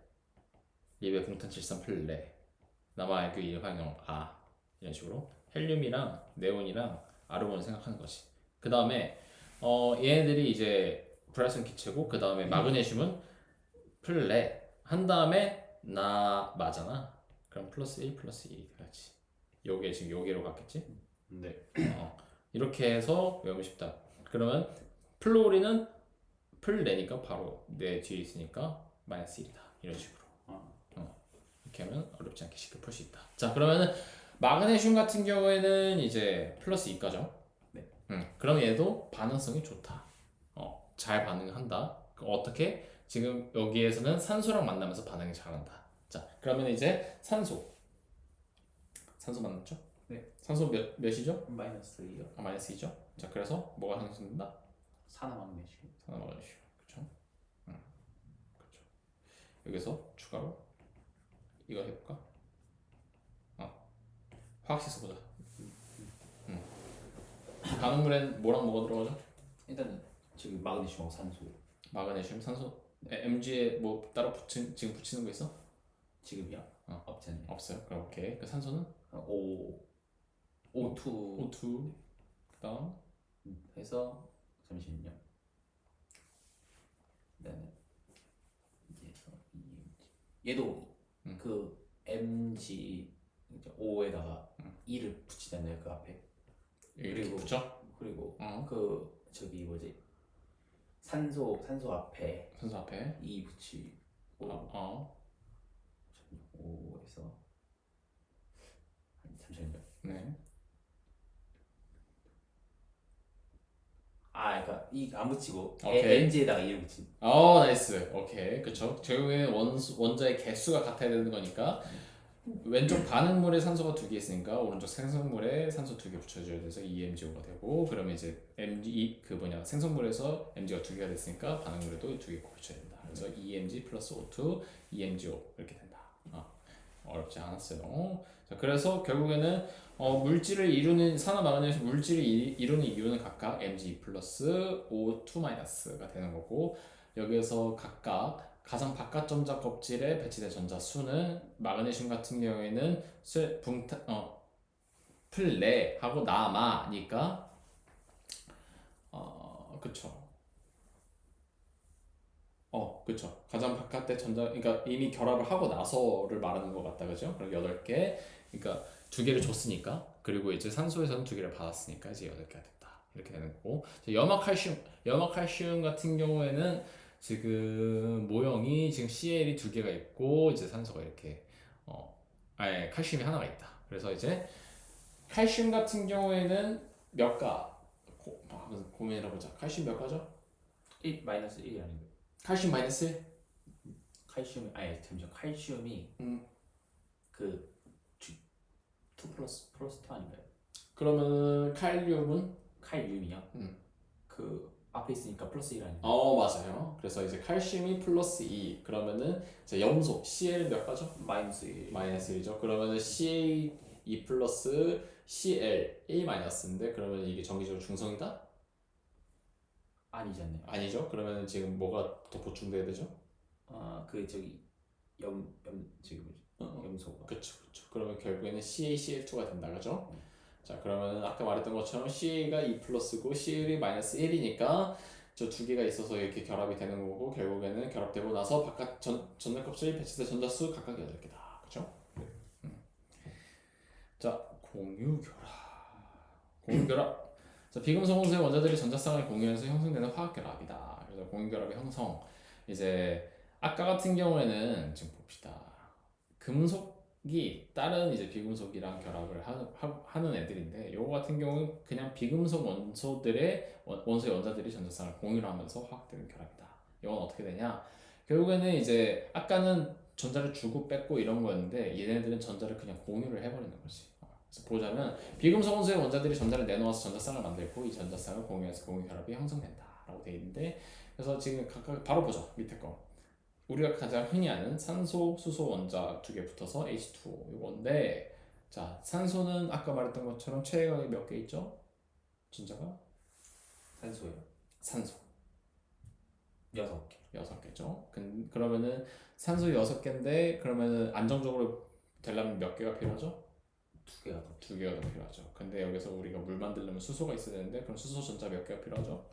[SPEAKER 1] 리베 공탄 질산 플레, 남아알규 일환형 이런 식으로 헬륨이랑 네온이랑 아르곤을 생각하는 거지. 그 다음에 얘네들이 이제 불활성 기체고 그 다음에 마그네슘은 플레 한 다음에 나마잖아. 그럼 플러스 1 플러스 2 같이. 요게 지금 요게로 갔겠지?
[SPEAKER 2] 네.
[SPEAKER 1] 이렇게 해서 외우면 쉽다. 그러면 플로리는 플레니까 바로 내 뒤에 있으니까 마이너스 1이다. 이런 식으로. 이렇게 하면 어렵지 않게 쉽게 풀 수 있다. 자, 그러면은 마그네슘 같은 경우에는 이제 플러스 2가죠.
[SPEAKER 2] 네.
[SPEAKER 1] 그럼 얘도 반응성이 좋다. 잘 반응한다. 어떻게? 지금 여기에서는 산소랑 만나면서 반응이 잘한다. 자, 그러면 이제 산소 맞죠?
[SPEAKER 2] 네.
[SPEAKER 1] 산소 몇이죠?
[SPEAKER 2] 마이너스 2요.
[SPEAKER 1] 마이너스 2죠. 자, 그래서 뭐가 상승된다?
[SPEAKER 2] 산화마그네슘.
[SPEAKER 1] 산화마그네슘. 그렇죠? 그렇죠. 여기서 추가로 이거 해볼까? 화학식소 보자. 반응물엔 뭐랑 뭐가 들어가죠?
[SPEAKER 2] 일단은 지금 마그네슘하고 산소.
[SPEAKER 1] 마그네슘, 산소, Mg에 뭐 따로 지금 붙이는 거 있어?
[SPEAKER 2] 지금이요? 없잖아요.
[SPEAKER 1] 없어요. 그럼 오케이. 그 산소는
[SPEAKER 2] O2
[SPEAKER 1] O2. 그다음
[SPEAKER 2] 해서 잠시만요. 그다음에 이제서 얘도 그 MG 이제 O에다가 E를 붙이잖아요. 그 앞에.
[SPEAKER 1] 그리고 붙여?
[SPEAKER 2] 그리고 그 저기 뭐지? 산소 앞에
[SPEAKER 1] 산소 앞에
[SPEAKER 2] E 붙이고 O에서 잠시만요.
[SPEAKER 1] 네.
[SPEAKER 2] 그러니까 이 안 붙이고
[SPEAKER 1] 오케이.
[SPEAKER 2] MG에다가 E를 붙인.
[SPEAKER 1] 나이스. 오케이. 그쵸. 결국에는 원자의 개수가 같아야 되는 거니까 왼쪽 반응물에 산소가 두 개 있으니까 오른쪽 생성물에 산소 두 개 붙여줘야 돼서 EMGO가 되고 그러면 이제 생성물에서 MG가 두 개가 됐으니까 반응물에도 두 개 붙여야 된다. 그래서 EMG 플러스 O2, EMGO 이렇게 된다. 어렵지 않았어요. 자, 그래서 결국에는 물질을 이루는 산화마그네슘 물질을 이루는 이유는 각각 Mg 플러스 O2 마이너스가 되는 거고 여기에서 각각 가장 바깥 점자 껍질에 배치된 전자 수는 마그네슘 같은 경우에는 플레하고 남아니까 그쵸. 그쵸. 가장 바깥에 전자, 그러니까 이미 결합을 하고 나서를 말하는 것 같다, 그죠? 그럼 8개, 그러니까 2개를 줬으니까, 그리고 이제 산소에서는 2개를 받았으니까 이제 8개가 됐다. 이렇게 되는 거고, 염화칼슘 같은 경우에는 지금 모형이 지금 CL이 2개가 있고, 이제 산소가 이렇게, 칼슘이 하나가 있다. 그래서 이제 칼슘 같은 경우에는 몇 가? 고민해보자. 칼슘 몇 가죠?
[SPEAKER 2] 1 마이너스 1이 아니고.
[SPEAKER 1] 칼슘 마이너스 1?
[SPEAKER 2] 잠시만. 칼슘이 그 2 플러스 2 아닌가요?
[SPEAKER 1] 그러면 칼륨은?
[SPEAKER 2] 칼륨이요? 그 앞에 있으니까 플러스 1 아닌가요?
[SPEAKER 1] 맞아요. 그래서 이제 칼슘이 플러스 2 그러면은 이제 염소 Cl 몇 가죠?
[SPEAKER 2] 마이너스 1.
[SPEAKER 1] 마이너스 1이죠. 그러면은 CA2 플러스 Cl A-인데 그러면 이게 정기적으로 중성이다?
[SPEAKER 2] 아니잖아요.
[SPEAKER 1] 아니죠. 그러면 지금 뭐가 더 보충돼야 되죠?
[SPEAKER 2] 그 저기 저기 뭐지? 염소가.
[SPEAKER 1] 그쵸. 그러면 결국에는 CaCl2가 된다, 그죠? 자, 그러면 아까 말했던 것처럼 CA가 2 플러스고 CL이 마이너스 1이니까 저 두 개가 있어서 이렇게 결합이 되는 거고 결국에는 결합되고 나서 바깥 전자값이 배치된 전자수 각각 8개다, 그죠? 자, 공유결합. 자, 비금속 원소의 원자들이 전자쌍을 공유해서 형성되는 화학결합이다. 그래서 공유결합의 형성. 이제 아까 같은 경우에는 지금 봅시다. 금속이 다른 이제 비금속이랑 결합을 하는 애들인데 요거 같은 경우는 그냥 비금속 원소들의 원소의 원자들이 전자쌍을 공유를 하면서 화학되는 결합이다. 이건 어떻게 되냐? 결국에는 이제 아까는 전자를 주고 뺏고 이런 거였는데 얘네들은 전자를 그냥 공유를 해버리는 거지. 그래서 보자면 비금속 원소의 원자들이 전자를 내놓아서 전자쌍을 만들고 이 전자쌍을 공유해서 공유 결합이 형성된다라고 돼 있는데 그래서 지금 각각 바로 보죠. 밑에 거. 우리가 가장 흔히 아는 산소, 수소 원자 두 개 붙어서 H2O 이건데 자 산소는 아까 말했던 것처럼 최애각이 몇 개 있죠? 전자가?
[SPEAKER 2] 산소요.
[SPEAKER 1] 산소
[SPEAKER 2] 6개.
[SPEAKER 1] 6개죠. 그러면은 산소 6개인데 그러면은 안정적으로 되려면 몇 개가 필요하죠?
[SPEAKER 2] 2개가 더.
[SPEAKER 1] 2개가 더 필요하죠. 근데 여기서 우리가 물 만들려면 수소가 있어야 되는데 그럼 수소 전자 몇 개가 필요하죠?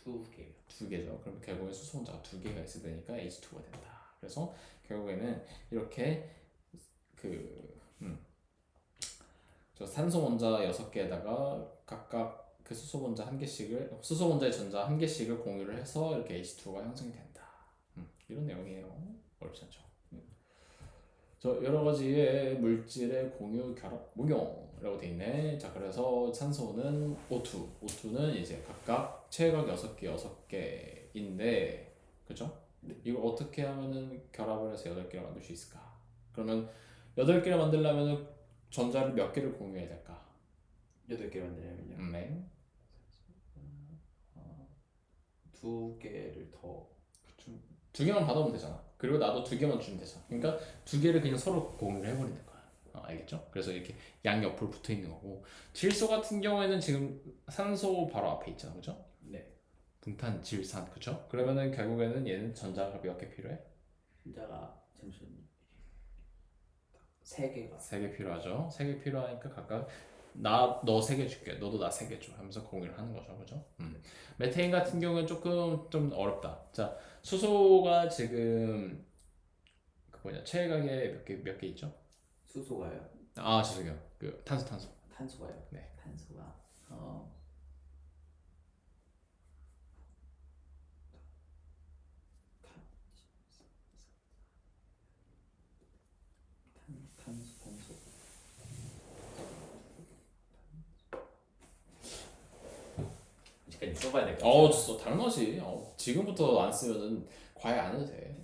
[SPEAKER 2] 2개.
[SPEAKER 1] 2개죠. 그럼 결국엔 수소 혼자가 2개가 있어야 되니까 H2가 된다. 그래서 결국에는 이렇게 저 산소 원자 6개에다가 각각 그 수소 원자 한 개씩을 수소 원자의 전자 한 개씩을 공유를 해서 이렇게 H2가 형성이 된다. 이런 내용이에요. 어렵지 않죠. 저 여러 가지의 물질의 공유 결합 목용이라고 돼 있네. 자, 그래서 산소는 O2, O2는 이제 각각 최각 6개인데, 그죠? 이걸 어떻게 하면은 결합을 해서 8개를 만들 수 있을까? 그러면 8개를 만들려면은 전자를 몇 개를 공유해야 될까?
[SPEAKER 2] 8개 만들려면요.
[SPEAKER 1] 네.
[SPEAKER 2] 2개를 더.
[SPEAKER 1] 그쵸. 2개만 받아오면 되잖아. 그리고 나도 2개만 주면 되잖아. 그러니까 2개를 그냥 서로 공유를 해버리는 거야. 알겠죠? 그래서 이렇게 양옆으로 붙어 있는 거고 질소 같은 경우에는 지금 산소 바로 앞에 있잖아, 그죠?
[SPEAKER 2] 네.
[SPEAKER 1] 등탄, 질산, 그죠? 그러면은 결국에는 얘는 전자가 몇 개 필요해?
[SPEAKER 2] 전자가 잠시만요. 3개가.
[SPEAKER 1] 3개 필요하죠. 3개 필요하니까 각각 너 3개 줄게. 너도 나 3개 줘. 하면서 공유를 하는 거죠, 그죠? 메테인 같은 경우는 조금 좀 어렵다. 자, 수소가 지금 그 뭐냐 최애각에 몇 개 있죠?
[SPEAKER 2] 수소가요.
[SPEAKER 1] 아 죄송해요. 그 탄소.
[SPEAKER 2] 탄소가요.
[SPEAKER 1] 네.
[SPEAKER 2] 탄소가 탄소. 아직까지 써봐야 될 것 같아요.
[SPEAKER 1] 좋어. 당연하지. 지금부터 안 쓰면은 과외 안 해도 돼.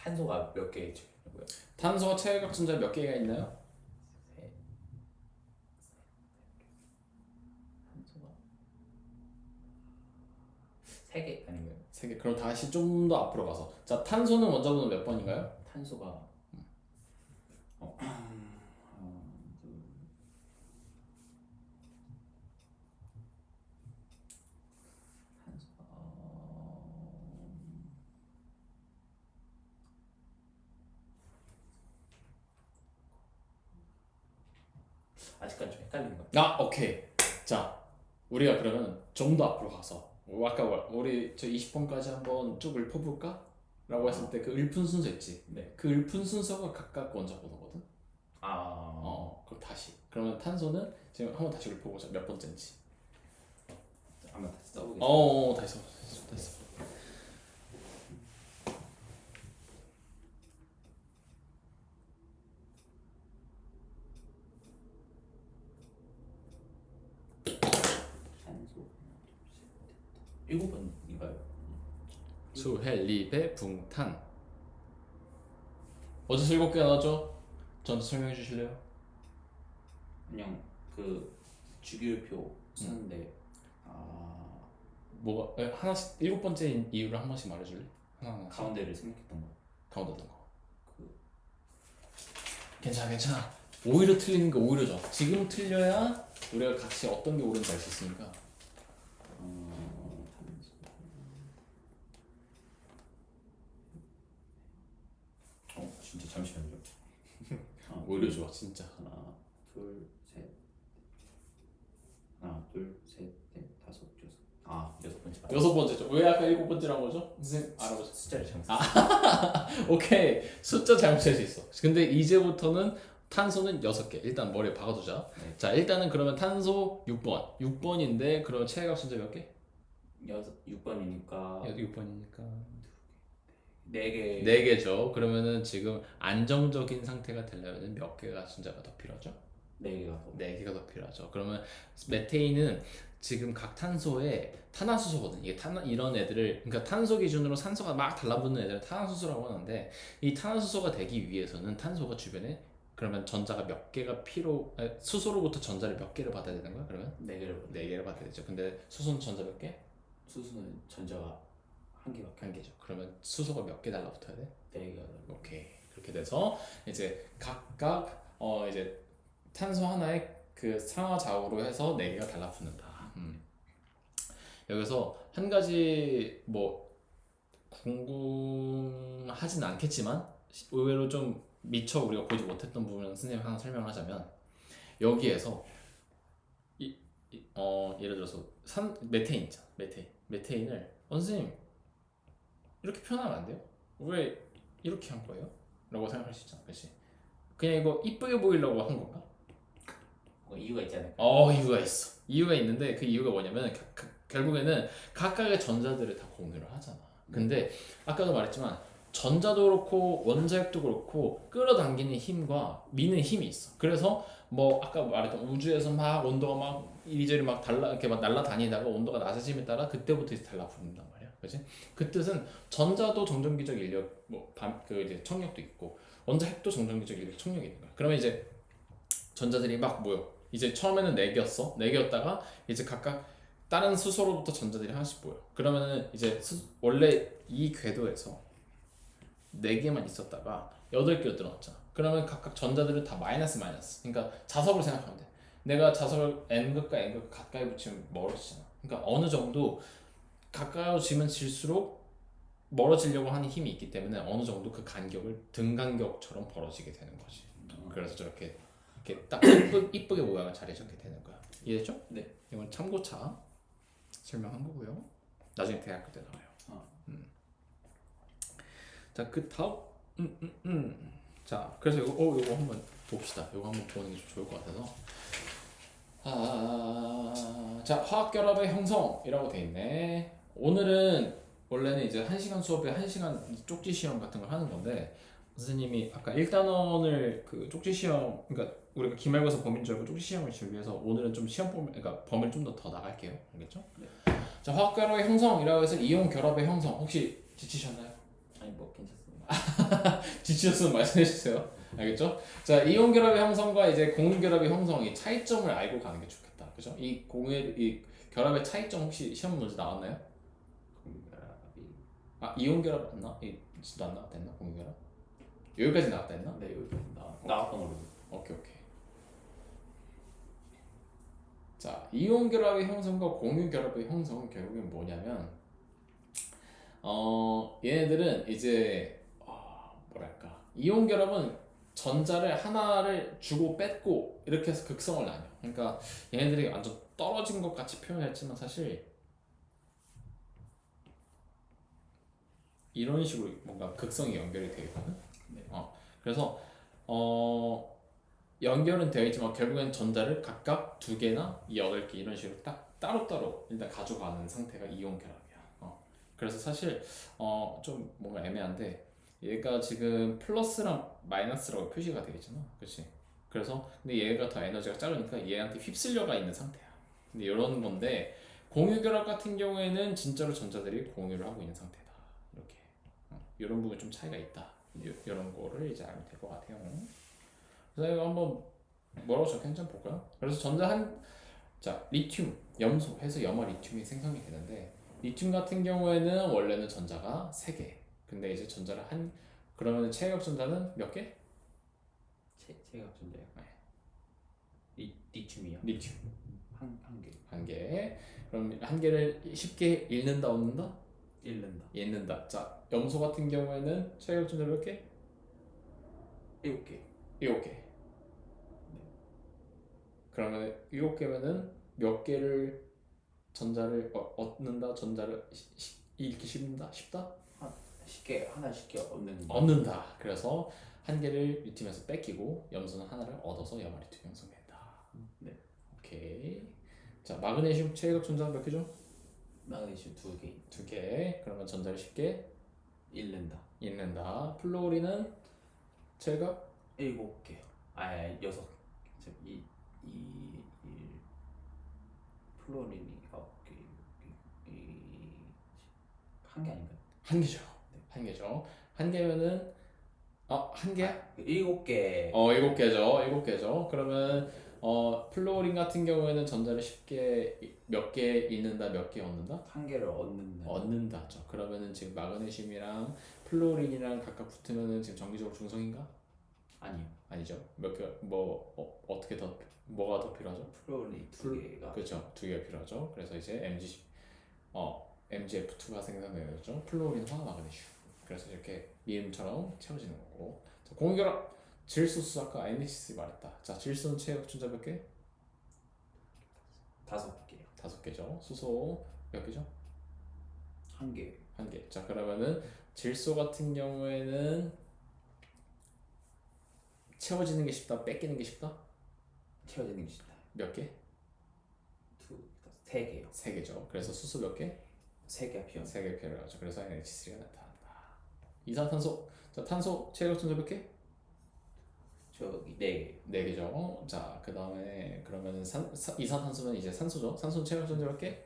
[SPEAKER 2] 탄소가 몇 개 중요고요?
[SPEAKER 1] 탄소가 최애각 전자 몇 개가 있나요?
[SPEAKER 2] 탄소가 3개 아닌가요?
[SPEAKER 1] 3개. 그럼 다시 좀 더 앞으로 가서 자 탄소는 원자번호 몇 번인가요?
[SPEAKER 2] 탄소가 아직까지 좀 헷갈리는 것 같아요.
[SPEAKER 1] 오케이. 자 우리가 그러면 좀 더 앞으로 가서 아까 우리 저 20번까지 한번 쭉 읊어볼까? 라고 했을 때 그 읊은 순서 있지?
[SPEAKER 2] 네.
[SPEAKER 1] 그 읊은 순서가 각각 원자 번호거든? 그럼 다시 그러면 탄소는 지금 한번 다시 읊어보자. 몇 번째인지.
[SPEAKER 2] 한번 다시 써보겠습니다.
[SPEAKER 1] 다시 써.
[SPEAKER 2] 7번인가요?
[SPEAKER 1] 수헬리배 붕탄. 어디서 7개 나왔죠? 저한테 설명해 주실래요?
[SPEAKER 2] 그냥 그 주기율표 쓰는데
[SPEAKER 1] 뭐가 하나씩 7번째 이유를 한 번씩 말해줄래? 하나
[SPEAKER 2] 가운데를 생각했던 거.
[SPEAKER 1] 가운데 어떤 거?
[SPEAKER 2] 그
[SPEAKER 1] 괜찮아. 오히려 틀리는 게 오히려 좋아. 지금 틀려야 우리가 같이 어떤 게 옳은지 알 수 있으니까.
[SPEAKER 2] 진짜 잠시만요.
[SPEAKER 1] 오히려 좋아 진짜.
[SPEAKER 2] 하나, 둘, 셋. 하나, 둘, 셋, 넷, 다섯, 여섯. 6번째.
[SPEAKER 1] 6번째죠. 왜 아까 7번째라고 거죠? 선생님 알아보죠.
[SPEAKER 2] 숫자를 잘못
[SPEAKER 1] 오케이. 숫자 잘못 셀 수 있어. 근데 이제부터는 탄소는 6개. 일단 머리에 박아두자.
[SPEAKER 2] 네.
[SPEAKER 1] 자, 일단은 그러면 탄소 6번. 6번인데 그러면 최애값 순자 몇 개?
[SPEAKER 2] 6번이니까
[SPEAKER 1] 6번이니까
[SPEAKER 2] 4개.
[SPEAKER 1] 4개죠. 그러면은 지금 안정적인 상태가 되려면 몇 개가 순자가 더 필요하죠?
[SPEAKER 2] 4개가 더.
[SPEAKER 1] 4개가 더 필요하죠. 그러면 메테인은 지금 각 탄소에 탄화수소거든. 이게 이런 애들을 그러니까 탄소 기준으로 산소가 막 달라붙는 애들을 탄화수소라고 하는데 이 탄화수소가 되기 위해서는 탄소가 주변에 그러면 전자가 몇 개가 수소로부터 전자를 몇 개를 받아야 되는 거야? 그러면 4개를 받아야 되죠. 근데 수소는 전자 몇 개?
[SPEAKER 2] 수소는 전자가 1개밖에.
[SPEAKER 1] 1개죠. 그러면 수소가 몇 개 달라붙어야 돼?
[SPEAKER 2] 4개가.
[SPEAKER 1] 오케이. 그렇게 돼서 이제 각각 이제 탄소 하나에 그 상하좌우로 해서 4개가 달라붙는다. 여기서 한 가지 뭐 궁금하진 않겠지만 의외로 좀 미처 우리가 보지 못했던 부분을 선생님이 하나 설명하자면 여기에서 예를 들어서 메테인 있잖아. 메테인을 선생님 이렇게 표현하면 안 돼요? 왜 이렇게 한 거예요? 라고 생각할 수 있잖아. 그치? 그냥 이거 이쁘게 보이려고 한 건가?
[SPEAKER 2] 이유가 있지 않을까?
[SPEAKER 1] 이유가 있어. 이유가 있는데 그 이유가 뭐냐면 결국에는 각각의 전자들을 다 공유를 하잖아. 근데 아까도 말했지만 전자도 그렇고 원자핵도 그렇고 끌어당기는 힘과 미는 힘이 있어. 그래서 뭐 아까 말했던 우주에서 막 온도가 막 이리저리 막 이렇게 막 날아다니다가 온도가 낮아짐에 따라 그때부터 이제 달라붙는단 말이야. 그렇지? 그 뜻은 전자도 정전기적 인력 그 이제 청력도 있고 원자핵도 정전기적 인력 청력이 있는 거야. 그러면 이제 전자들이 막 모여. 이제 처음에는 4개였어. 4개였다가 이제 각각 다른 수소로부터 전자들이 하나씩 모여. 그러면은 이제 원래 이 궤도에서 4개만 있었다가 8개로 늘어났잖아. 그러면 각각 전자들은 다 마이너스. 그러니까 자석을 생각하면 돼. 내가 자석을 n극과 n극 가까이 붙이면 멀어지잖아. 그러니까 어느 정도 가까워지면 질수록 멀어지려고 하는 힘이 있기 때문에 어느 정도 그 간격을 등간격처럼 벌어지게 되는 거지. 그래서 저렇게 이렇게 딱 이쁘게 모양을 잘 해주게 되는 거야. 이해됐죠?
[SPEAKER 2] 네.
[SPEAKER 1] 이건 참고차 설명한 거고요. 나중에 대학교 때 나와요. 자, 그 다음 자, 그래서 이거 한번 봅시다. 이거 한번 보는 게 좀 좋을 것 같아서. 자, 화학결합의 형성이라고 돼 있네. 오늘은 원래는 이제 1시간 수업에 1시간 쪽지 시험 같은 걸 하는 건데 선생님이 아까 1단원을 그 쪽지 시험 그러니까 우리가 기말고사 범위인 줄 알고 쪽지 시험을 치기 위해서 오늘은 좀 시험 범위 그러니까 범위를 좀 더 나갈게요. 알겠죠?
[SPEAKER 2] 네.
[SPEAKER 1] 자, 화학결합의 형성이라고 해서 이온 결합의 형성 혹시 지치셨나요?
[SPEAKER 2] 아니 뭐 괜찮습니다.
[SPEAKER 1] 지치셨으면 말씀해 주세요. 알겠죠? 자, 이온 결합의 형성과 이제 공유 결합의 형성이 차이점을 알고 가는 게 좋겠다. 그죠? 이 결합의 차이점 혹시 시험 문제 나왔나요? 이온 결합 안 나왔댔나? 공유 결합? 여기까지 나왔다 했나?
[SPEAKER 2] 네, 여기 나왔던 걸로.
[SPEAKER 1] 오케이. 자, 이온 결합의 형성과 공유 결합의 형성은 결국엔 뭐냐면 얘네들은 이제 뭐랄까 이온 결합은 전자를 하나를 주고 뺐고 이렇게 해서 극성을 나뉘어. 그러니까 얘네들이 완전 떨어진 것 같이 표현했지만 사실 이런 식으로 뭔가 극성이 연결이 되어 있거든.
[SPEAKER 2] 네.
[SPEAKER 1] 그래서 연결은 되어 있지만 결국엔 전자를 각각 2개나 8개 이런 식으로 딱 따로따로 일단 가져가는 상태가 이온 결합이야. 그래서 사실 좀 뭔가 애매한데 얘가 지금 플러스랑 마이너스라고 표시가 되어 있잖아. 그렇지? 그래서 근데 얘가 더 에너지가 작으니까 얘한테 휩쓸려가 있는 상태야. 근데 이런 건데 공유결합 같은 경우에는 진짜로 전자들이 공유를 하고 있는 상태다. 이렇게 이런 부분 좀 차이가 있다. 이런 거를 이제 알면 될 것 같아요. 그래서 이거 한번 뭐라고 적혔는지 한번 볼까요? 그래서 자 리튬, 염소 해서 염화 리튬이 생성이 되는데 리튬 같은 경우에는 원래는 전자가 3개. 근데 이제 전자를 그러면 체격 전자는 몇 개?
[SPEAKER 2] 체각 전자요. 리튬이요.
[SPEAKER 1] 리튬
[SPEAKER 2] 한 개.
[SPEAKER 1] 한 개. 그럼 한 개를 쉽게 읽는다, 얻는다?
[SPEAKER 2] 잃는다.
[SPEAKER 1] 읽는다. 자, 염소 같은 경우에는 체격 전자 몇 개?
[SPEAKER 2] 7개.
[SPEAKER 1] 7개. 그러면 7개면은 몇 개를 전자를 얻는다, 전자를 읽기 쉽다?
[SPEAKER 2] 쉽게 얻는 거.
[SPEAKER 1] 얻는다. 그래서 한 개를 리튬에서 뺏기고 염소는 하나를 얻어서 염화리튬 형성된다.
[SPEAKER 2] 네.
[SPEAKER 1] 오케이. 자, 마그네슘 체격 전자 몇 개죠?
[SPEAKER 2] 마그네슘 2개.
[SPEAKER 1] 2개. 그러면 전자를 쉽게
[SPEAKER 2] 잃는다.
[SPEAKER 1] 읽는다. 플로리는 체격
[SPEAKER 2] 7개. 6. 플로린이 9개. 한 개 아닌가요?
[SPEAKER 1] 한 개죠. 한 개죠. 한 개면은 한 개?
[SPEAKER 2] 7개.
[SPEAKER 1] 7개죠. 7개죠. 그러면 플로린 같은 경우에는 전자를 쉽게 몇 개 읽는다, 몇 개 얻는다?
[SPEAKER 2] 한 개를 얻는다.
[SPEAKER 1] 얻는다죠. 그러면은 지금 마그네슘이랑 플로린이랑 각각 붙으면은 지금 정기적으로 중성인가?
[SPEAKER 2] 아니요.
[SPEAKER 1] 아니죠. 몇 개, 어떻게 뭐가 더 필요하죠?
[SPEAKER 2] 플로린 2개가.
[SPEAKER 1] 그렇죠. 2개가 필요하죠. 그래서 이제 MgF2가 생성되죠. 플로린과 마그네슘. 그래서 이렇게 미음처럼 채워지는 거고. 자, 공유결합 질소수 아까 NH3 말했다. 자, 질소는 체력 전자 몇 개?
[SPEAKER 2] 5개요.
[SPEAKER 1] 5개죠. 수소 몇 개죠?
[SPEAKER 2] 한 개.
[SPEAKER 1] 한 개. 자, 그러면은 질소 같은 경우에는 채워지는 게 쉽다, 뺏기는 게 쉽다?
[SPEAKER 2] 채워지는 게 쉽다.
[SPEAKER 1] 몇 개?
[SPEAKER 2] 3개요.
[SPEAKER 1] 3개죠. 그래서 수소 몇 개?
[SPEAKER 2] 3개 필요.
[SPEAKER 1] 3개 필요하죠. 그래서 NH3가 나타난다. 이산탄소. 자, 탄소 체력 전자 몇 개?
[SPEAKER 2] 저기 4개.
[SPEAKER 1] 4개죠. 자, 그 다음에 그러면은 이산탄소는 이제 산소죠. 산소는 체력 전자 몇 개?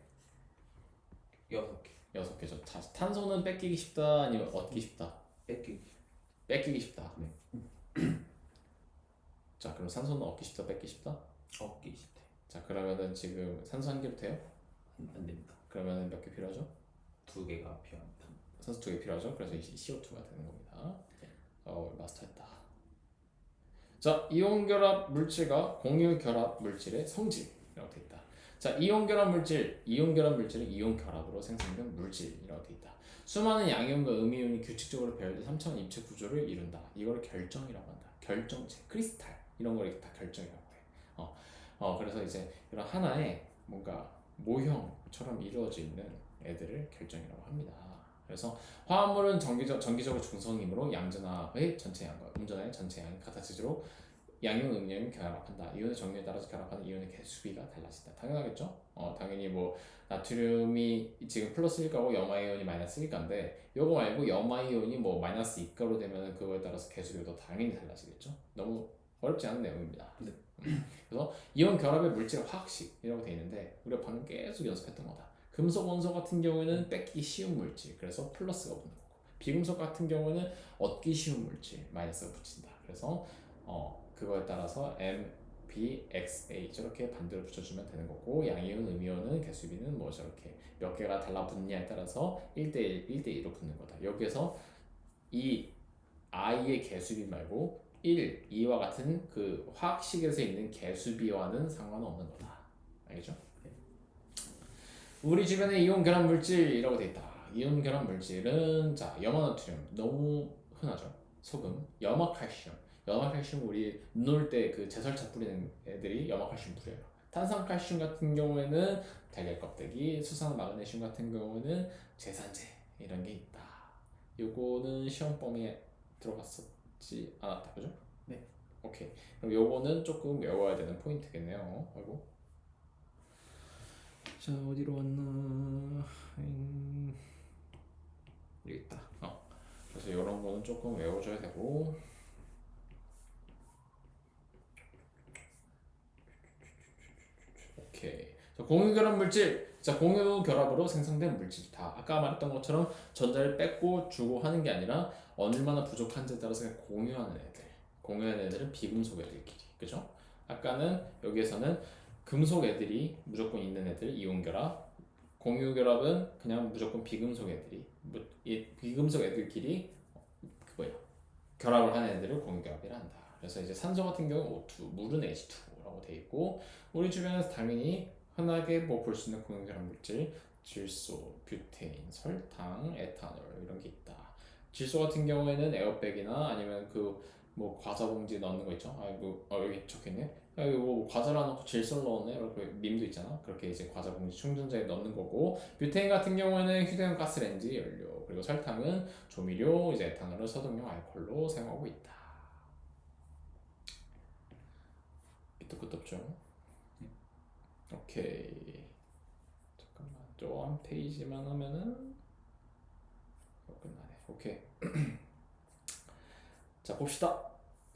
[SPEAKER 2] 6개.
[SPEAKER 1] 6개죠. 탄소는 뺏기기 쉽다, 아니면 얻기 쉽다?
[SPEAKER 2] 뺏기기.
[SPEAKER 1] 뺏기기 쉽다.
[SPEAKER 2] 네.
[SPEAKER 1] 자, 그럼 산소는 얻기 쉽다, 뺏기 쉽다?
[SPEAKER 2] 얻기 쉽다.
[SPEAKER 1] 자, 그러면은 지금 산소 한 개로 돼요?
[SPEAKER 2] 안 됩니다.
[SPEAKER 1] 그러면은 몇 개 필요하죠?
[SPEAKER 2] 2개가 필요합니다.
[SPEAKER 1] 산소 2개 필요하죠. 그래서 이제 CO2가 되는 겁니다. 마스터했다. 자, 이온 결합 물질과 공유 결합 물질의 성질이라고 되어 있다. 자, 이온 결합 물질은 이온 결합으로 생성된 물질이라고 되어 있다. 수많은 양이온과 음이온이 규칙적으로 배열된 3차원 입체 구조를 이룬다. 이걸 결정이라고 한다. 결정체, 크리스탈 이런 걸 다 결정이라고 해. 그래서 이제 이런 하나의 뭔가 모형처럼 이루어져 있는 애들을 결정이라고 합니다. 그래서 화합물은 정기적으로 중성이므로 양전하의 전체 양과 음전하의 전체 양이 같아지도록 양이온, 음이온이 결합한다. 이온의 정류에 따라서 결합하는 이온의 개수비가 달라진다. 당연하겠죠? 당연히 뭐 나트륨이 지금 플러스 1가고 염화이온이 마이너스 1가인데 요거 말고 염화이온이 뭐 마이너스 2가로 되면 그거에 따라서 개수비도 당연히 달라지겠죠? 너무 어렵지 않은 내용입니다.
[SPEAKER 2] 네.
[SPEAKER 1] 그래서 이온 결합의 물질 화학식이라고 되어 있는데 우리가 방금 계속 연습했던 거다. 금속 원소 같은 경우에는 뺏기 쉬운 물질, 그래서 플러스가 붙는 거고, 비금속 같은 경우는 얻기 쉬운 물질, 마이너스가 붙인다. 그래서 그거에 따라서 M, B, X, A 저렇게 반대로 붙여주면 되는 거고, 양이온, 음이온은 개수비는 뭐 저렇게 몇 개가 달라붙느냐에 따라서 1대1, 1대2로 붙는 거다. 여기에서 이 I의 개수비 말고 1, 2와 같은 그 화학식에서 있는 개수비와는 상관없는 거다. 알겠죠? 우리 주변에 이온 결합 물질이라고 되어 있다. 이온 결합 물질은 자, 염화나트륨 너무 흔하죠. 소금, 염화칼슘. 염화칼슘 우리 눈 올 때 그 제설차 뿌리는 애들이 염화칼슘 뿌려요. 탄산칼슘 같은 경우에는 달걀 껍데기, 수산 마그네슘 같은 경우는 제산제 이런 게 있다. 요거는 시험 범위에 들어갔었지 않았다, 그죠?
[SPEAKER 2] 네.
[SPEAKER 1] 오케이. 그럼 요거는 조금 외워야 되는 포인트겠네요. 아이고. 자, 어디로 왔나? 여기 있다. 그래서 이런 거는 조금 외워줘야 되고. 오케이. 자, 공유결합 물질. 자, 공유 결합으로 생성된 물질이다. 아까 말했던 것처럼 전자를 뺏고 주고 하는 게 아니라 얼마나 부족한지에 따라서 그냥 공유하는 애들. 공유하는 애들은 비금속 애들끼리. 그죠? 아까는 여기에서는 금속 애들이 무조건 있는 애들 이온 결합. 공유 결합은 그냥 무조건 비금속 애들이 이 비금속 애들끼리 그 뭐야 결합을 하는 애들을 공유 결합이라 한다. 그래서 이제 산소 같은 경우는 O2, 물은 H2라고 돼 있고 우리 주변에서 당연히 흔하게 뭐 볼 수 있는 공유 결합 물질 질소, 뷰테인, 설탕, 에탄올 이런 게 있다. 질소 같은 경우에는 에어백이나 아니면 그 뭐 과자 봉지 넣는 거 있죠. 여기 적혀있네. 야, 이거 뭐 과자를 안 넣고 질소를 넣었네. 이렇게 밈도 있잖아. 그렇게 이제 과자 봉지 충전자에 넣는 거고 뷰테인 같은 경우에는 휴대용 가스레인지 연료 그리고 설탕은 조미료 이제 에탄올은 소독용 알코올로 사용하고 있다. 밑도 끝도 없죠. 오케이. 잠깐만 저 한 페이지만 하면은 끝나네. 오케이. 자 봅시다.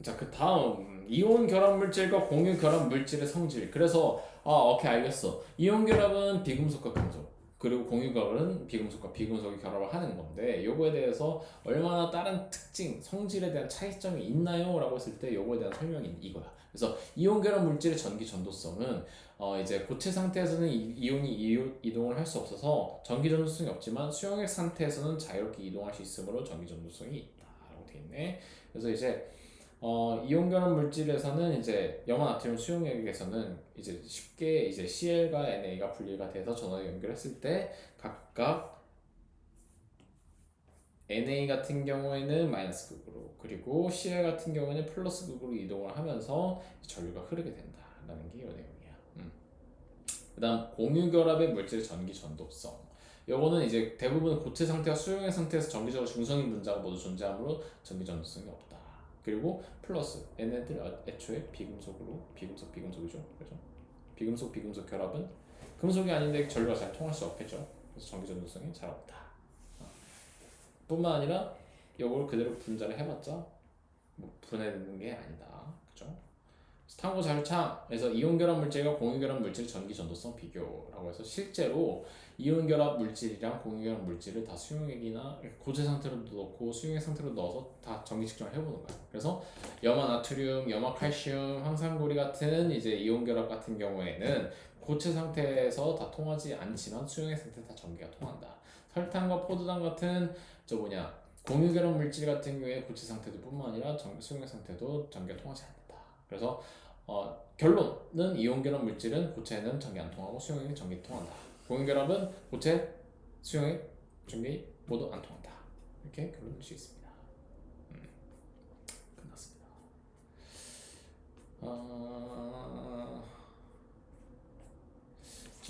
[SPEAKER 1] 자 그 다음 이온 결합 물질과 공유 결합 물질의 성질. 그래서 오케이 알겠어. 이온 결합은 비금속과 금속 그리고 공유 결합은 비금속과 비금속이 결합을 하는 건데 요거에 대해서 얼마나 다른 특징 성질에 대한 차이점이 있나요? 라고 했을 때 요거에 대한 설명이 이거야. 그래서 이온 결합 물질의 전기 전도성은 이제 고체 상태에서는 이온이 이동을 할 수 없어서 전기 전도성이 없지만 수용액 상태에서는 자유롭게 이동할 수 있으므로 전기 전도성이 있다라고 돼 있네. 그래서 이제 이온 결합 물질에서는 이제 염화 나트륨 수용액에서는 이제 쉽게 이제 Cl과 NA가 분리가 돼서 전원을 연결했을 때 각각 NA 같은 경우에는 마이너스 극으로 그리고 Cl 같은 경우에는 플러스 극으로 이동을 하면서 전류가 흐르게 된다라는 게 이 내용이야. 그다음 공유 결합의 물질의 전기 전도성. 요거는 이제 대부분 고체 상태와 수용액 상태에서 전기적으로 중성인 분자가 모두 존재하므로 전기 전도성이 없다. 그리고 플러스 얘네들 애초에 비금속이죠. 그죠? 비금속 결합은 금속이 아닌데 전류가 잘 통할 수 없겠죠. 그래서 전기 전도성이 잘 없다. 뿐만 아니라 이걸 그대로 분자를 해봤자 뭐 분해되는 게 아니다. 그죠? 탐구 자료창에서 이온 결합 물질과 공유 결합 물질 전기 전도성 비교라고 해서 실제로 이온 결합 물질이랑 공유 결합 물질을 다 수용액이나 고체 상태로 넣고 수용액 상태로 넣어서 다 전기 측정을 해보는 거예요. 그래서 염화 나트륨, 염화 칼슘, 황산고리 같은 이제 이온 결합 같은 경우에는 고체 상태에서 다 통하지 않지만 수용액 상태 다 전기가 통한다. 설탕과 포도당 같은 공유 결합 물질 같은 경우에 고체 상태도 뿐만 아니라 수용액 상태도 전기가 통하지 않는다. 그래서 결론은 이온 결합 물질은 고체는 전기 안 통하고 수용액은 전기 통한다. 공유 결합은 고체, 수용액, 전기 모두 안 통한다. 이렇게 결론 낼 수 있습니다. 끝났습니다.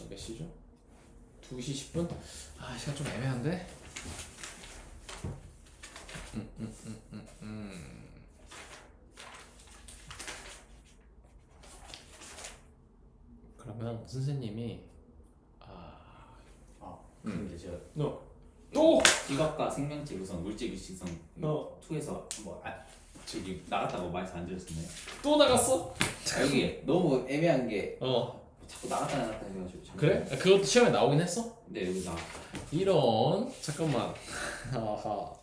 [SPEAKER 1] 몇 시죠? 2시 10분? 시간 좀 애매한데? 그러면 선생님이
[SPEAKER 2] 근데 제가
[SPEAKER 1] 또
[SPEAKER 2] 지각과 생명체 구성, 물질 규칙성 2에서 저기 나갔다고 말씀 안 드렸었나요?
[SPEAKER 1] 또 나갔어?
[SPEAKER 2] 여기 너무 애매한 게 자꾸 나갔다 해가지고
[SPEAKER 1] 그래? 그것도 시험에 나오긴 했어?
[SPEAKER 2] 네 여기 나
[SPEAKER 1] 이런 잠깐만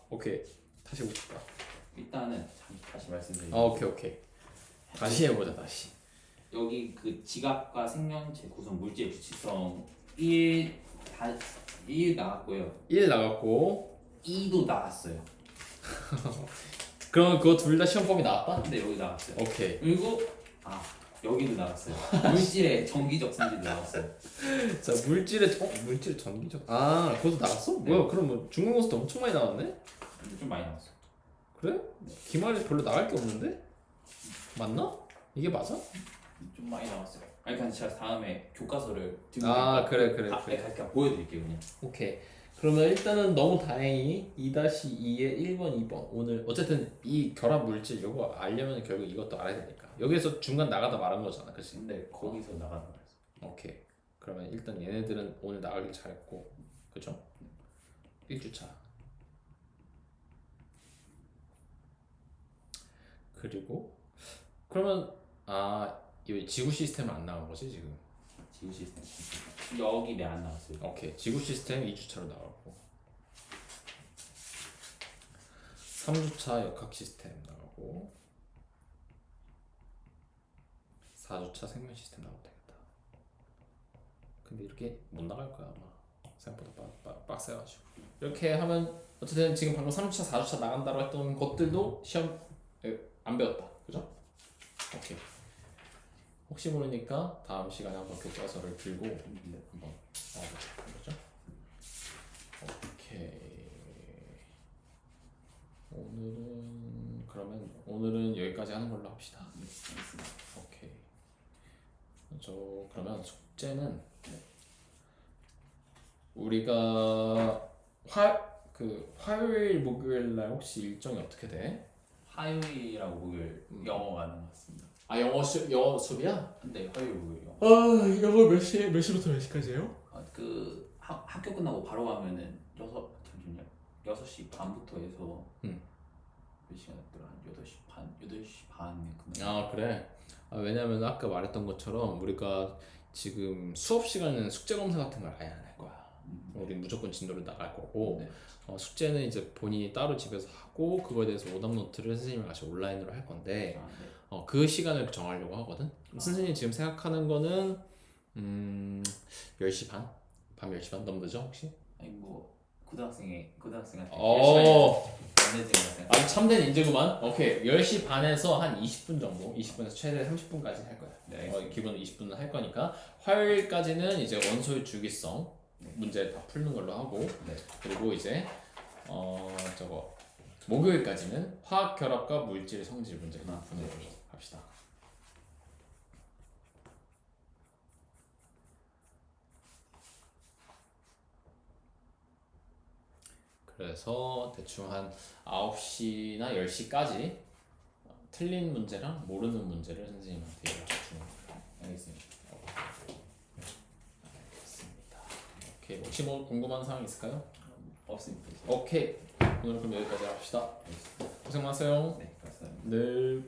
[SPEAKER 1] 오케이 다시 해볼까?
[SPEAKER 2] 일단은 다시 말씀드리면
[SPEAKER 1] 오케이 다시 해보자 다시.
[SPEAKER 2] 여기 그 지각과 생명체 구성 물질 규칙성 1 나갔고요.
[SPEAKER 1] 1 나갔고
[SPEAKER 2] 2도 나갔어요.
[SPEAKER 1] 그럼 그거 둘 다 시험범위 나왔다?
[SPEAKER 2] 근데 여기 나갔어요.
[SPEAKER 1] 오케이.
[SPEAKER 2] 그리고 여기도 나갔어요. 물질의 전기적 성질도 나갔어요.
[SPEAKER 1] 자 물질의 전기적 그것도 나갔어?
[SPEAKER 2] 네.
[SPEAKER 1] 뭐야 그럼 뭐 중간고사도 엄청 많이 나왔네?
[SPEAKER 2] 근데 좀 많이 나왔어요.
[SPEAKER 1] 그래? 기말이 별로 나갈 게 없는데? 맞나? 이게 맞아?
[SPEAKER 2] 좀 많이 나왔어요. 그냥 제가 다음에 교과서를 들고
[SPEAKER 1] 그래.
[SPEAKER 2] 앞에 갈게 보여드릴게요 그냥.
[SPEAKER 1] 오케이. 그러면 일단은 너무 다행히 2-2의 1번, 2번 오늘 어쨌든 이 결합 물질 이거 알려면 결국 이것도 알아야 되니까 여기에서 중간 나가다 말한 거잖아, 그치?
[SPEAKER 2] 근데 거기서 나가는 거였어.
[SPEAKER 1] 오케이. 그러면 일단 얘네들은 오늘 나가길 잘했고, 그죠? 1주차. 그리고 그러면 이 지구 시스템은 안 나간 거지 지금?
[SPEAKER 2] 지구 시스템 여기 내 안 나왔어요.
[SPEAKER 1] 오케이. 지구 시스템 2주차로 나가고 3주차 역학 시스템 나가고 4주차 생명 시스템 나가면 되겠다. 근데 이렇게 못 나갈 거야 아마. 생각보다 빡세가지고. 이렇게 하면 어쨌든 지금 방금 3주차 4주차 나간다고 했던 것들도 시험 안 배웠다. 그죠? 오케이. 혹시 모르니까 다음 시간에 한번 교과서를 들고 한번 그죠? 오케이. 오늘은 여기까지 하는 걸로 합시다. 오케이. 그러면 숙제는 우리가 화요일 목요일 날 혹시 일정이 어떻게 돼?
[SPEAKER 2] 화요일하고 목요일 영어 가는 것 같습니다.
[SPEAKER 1] 아 영어 수업이야?
[SPEAKER 2] 근데 화요일 목요일 영어.
[SPEAKER 1] 영어 몇 시부터 몇 시까지예요?
[SPEAKER 2] 그 학교 끝나고 바로 가면은 6시 반부터 해서 몇 시간이었더라? 8시 반에 끝나.
[SPEAKER 1] 아 그래? 왜냐면 아까 말했던 것처럼 우리가 지금 수업 시간에는 숙제 검사 같은 걸 아예 안 할 거야. 우리 무조건 진도를 나갈 거고 숙제는 이제 본인이 따로 집에서 하고 그거에 대해서 오답 노트를 선생님이랑 같이 온라인으로 할 건데 그 시간을 정하려고 하거든. 선생님이 지금 생각하는 거는 10시 반? 밤 10시 반? 너무 늦어 혹시?
[SPEAKER 2] 아니 뭐 고등학생한테
[SPEAKER 1] 아주 참된 인재구만. 오케이. 10시 반에서 한 20분 정도 20분에서 최대 30분까지 할 거야. 기본 20분은 할 거니까 화요일까지는 이제 원소의 주기성 문제 다 푸는 걸로 하고 그리고 이제 목요일까지는 화학 결합과 물질 성질 문제 다 푸는 걸로 합시다. 그래서 대충 한 9시나 10시까지 틀린 문제랑 모르는 문제를 선생님한테 주는 거예요.
[SPEAKER 2] 알겠습니다.
[SPEAKER 1] 알겠습니다. 오케이. 혹시 뭐 궁금한 사항 있을까요?
[SPEAKER 2] 없습니다.
[SPEAKER 1] 오케이. 오늘 그럼 여기까지 합시다. 고생 많으세요.
[SPEAKER 2] 네, 감사합니다.
[SPEAKER 1] 네.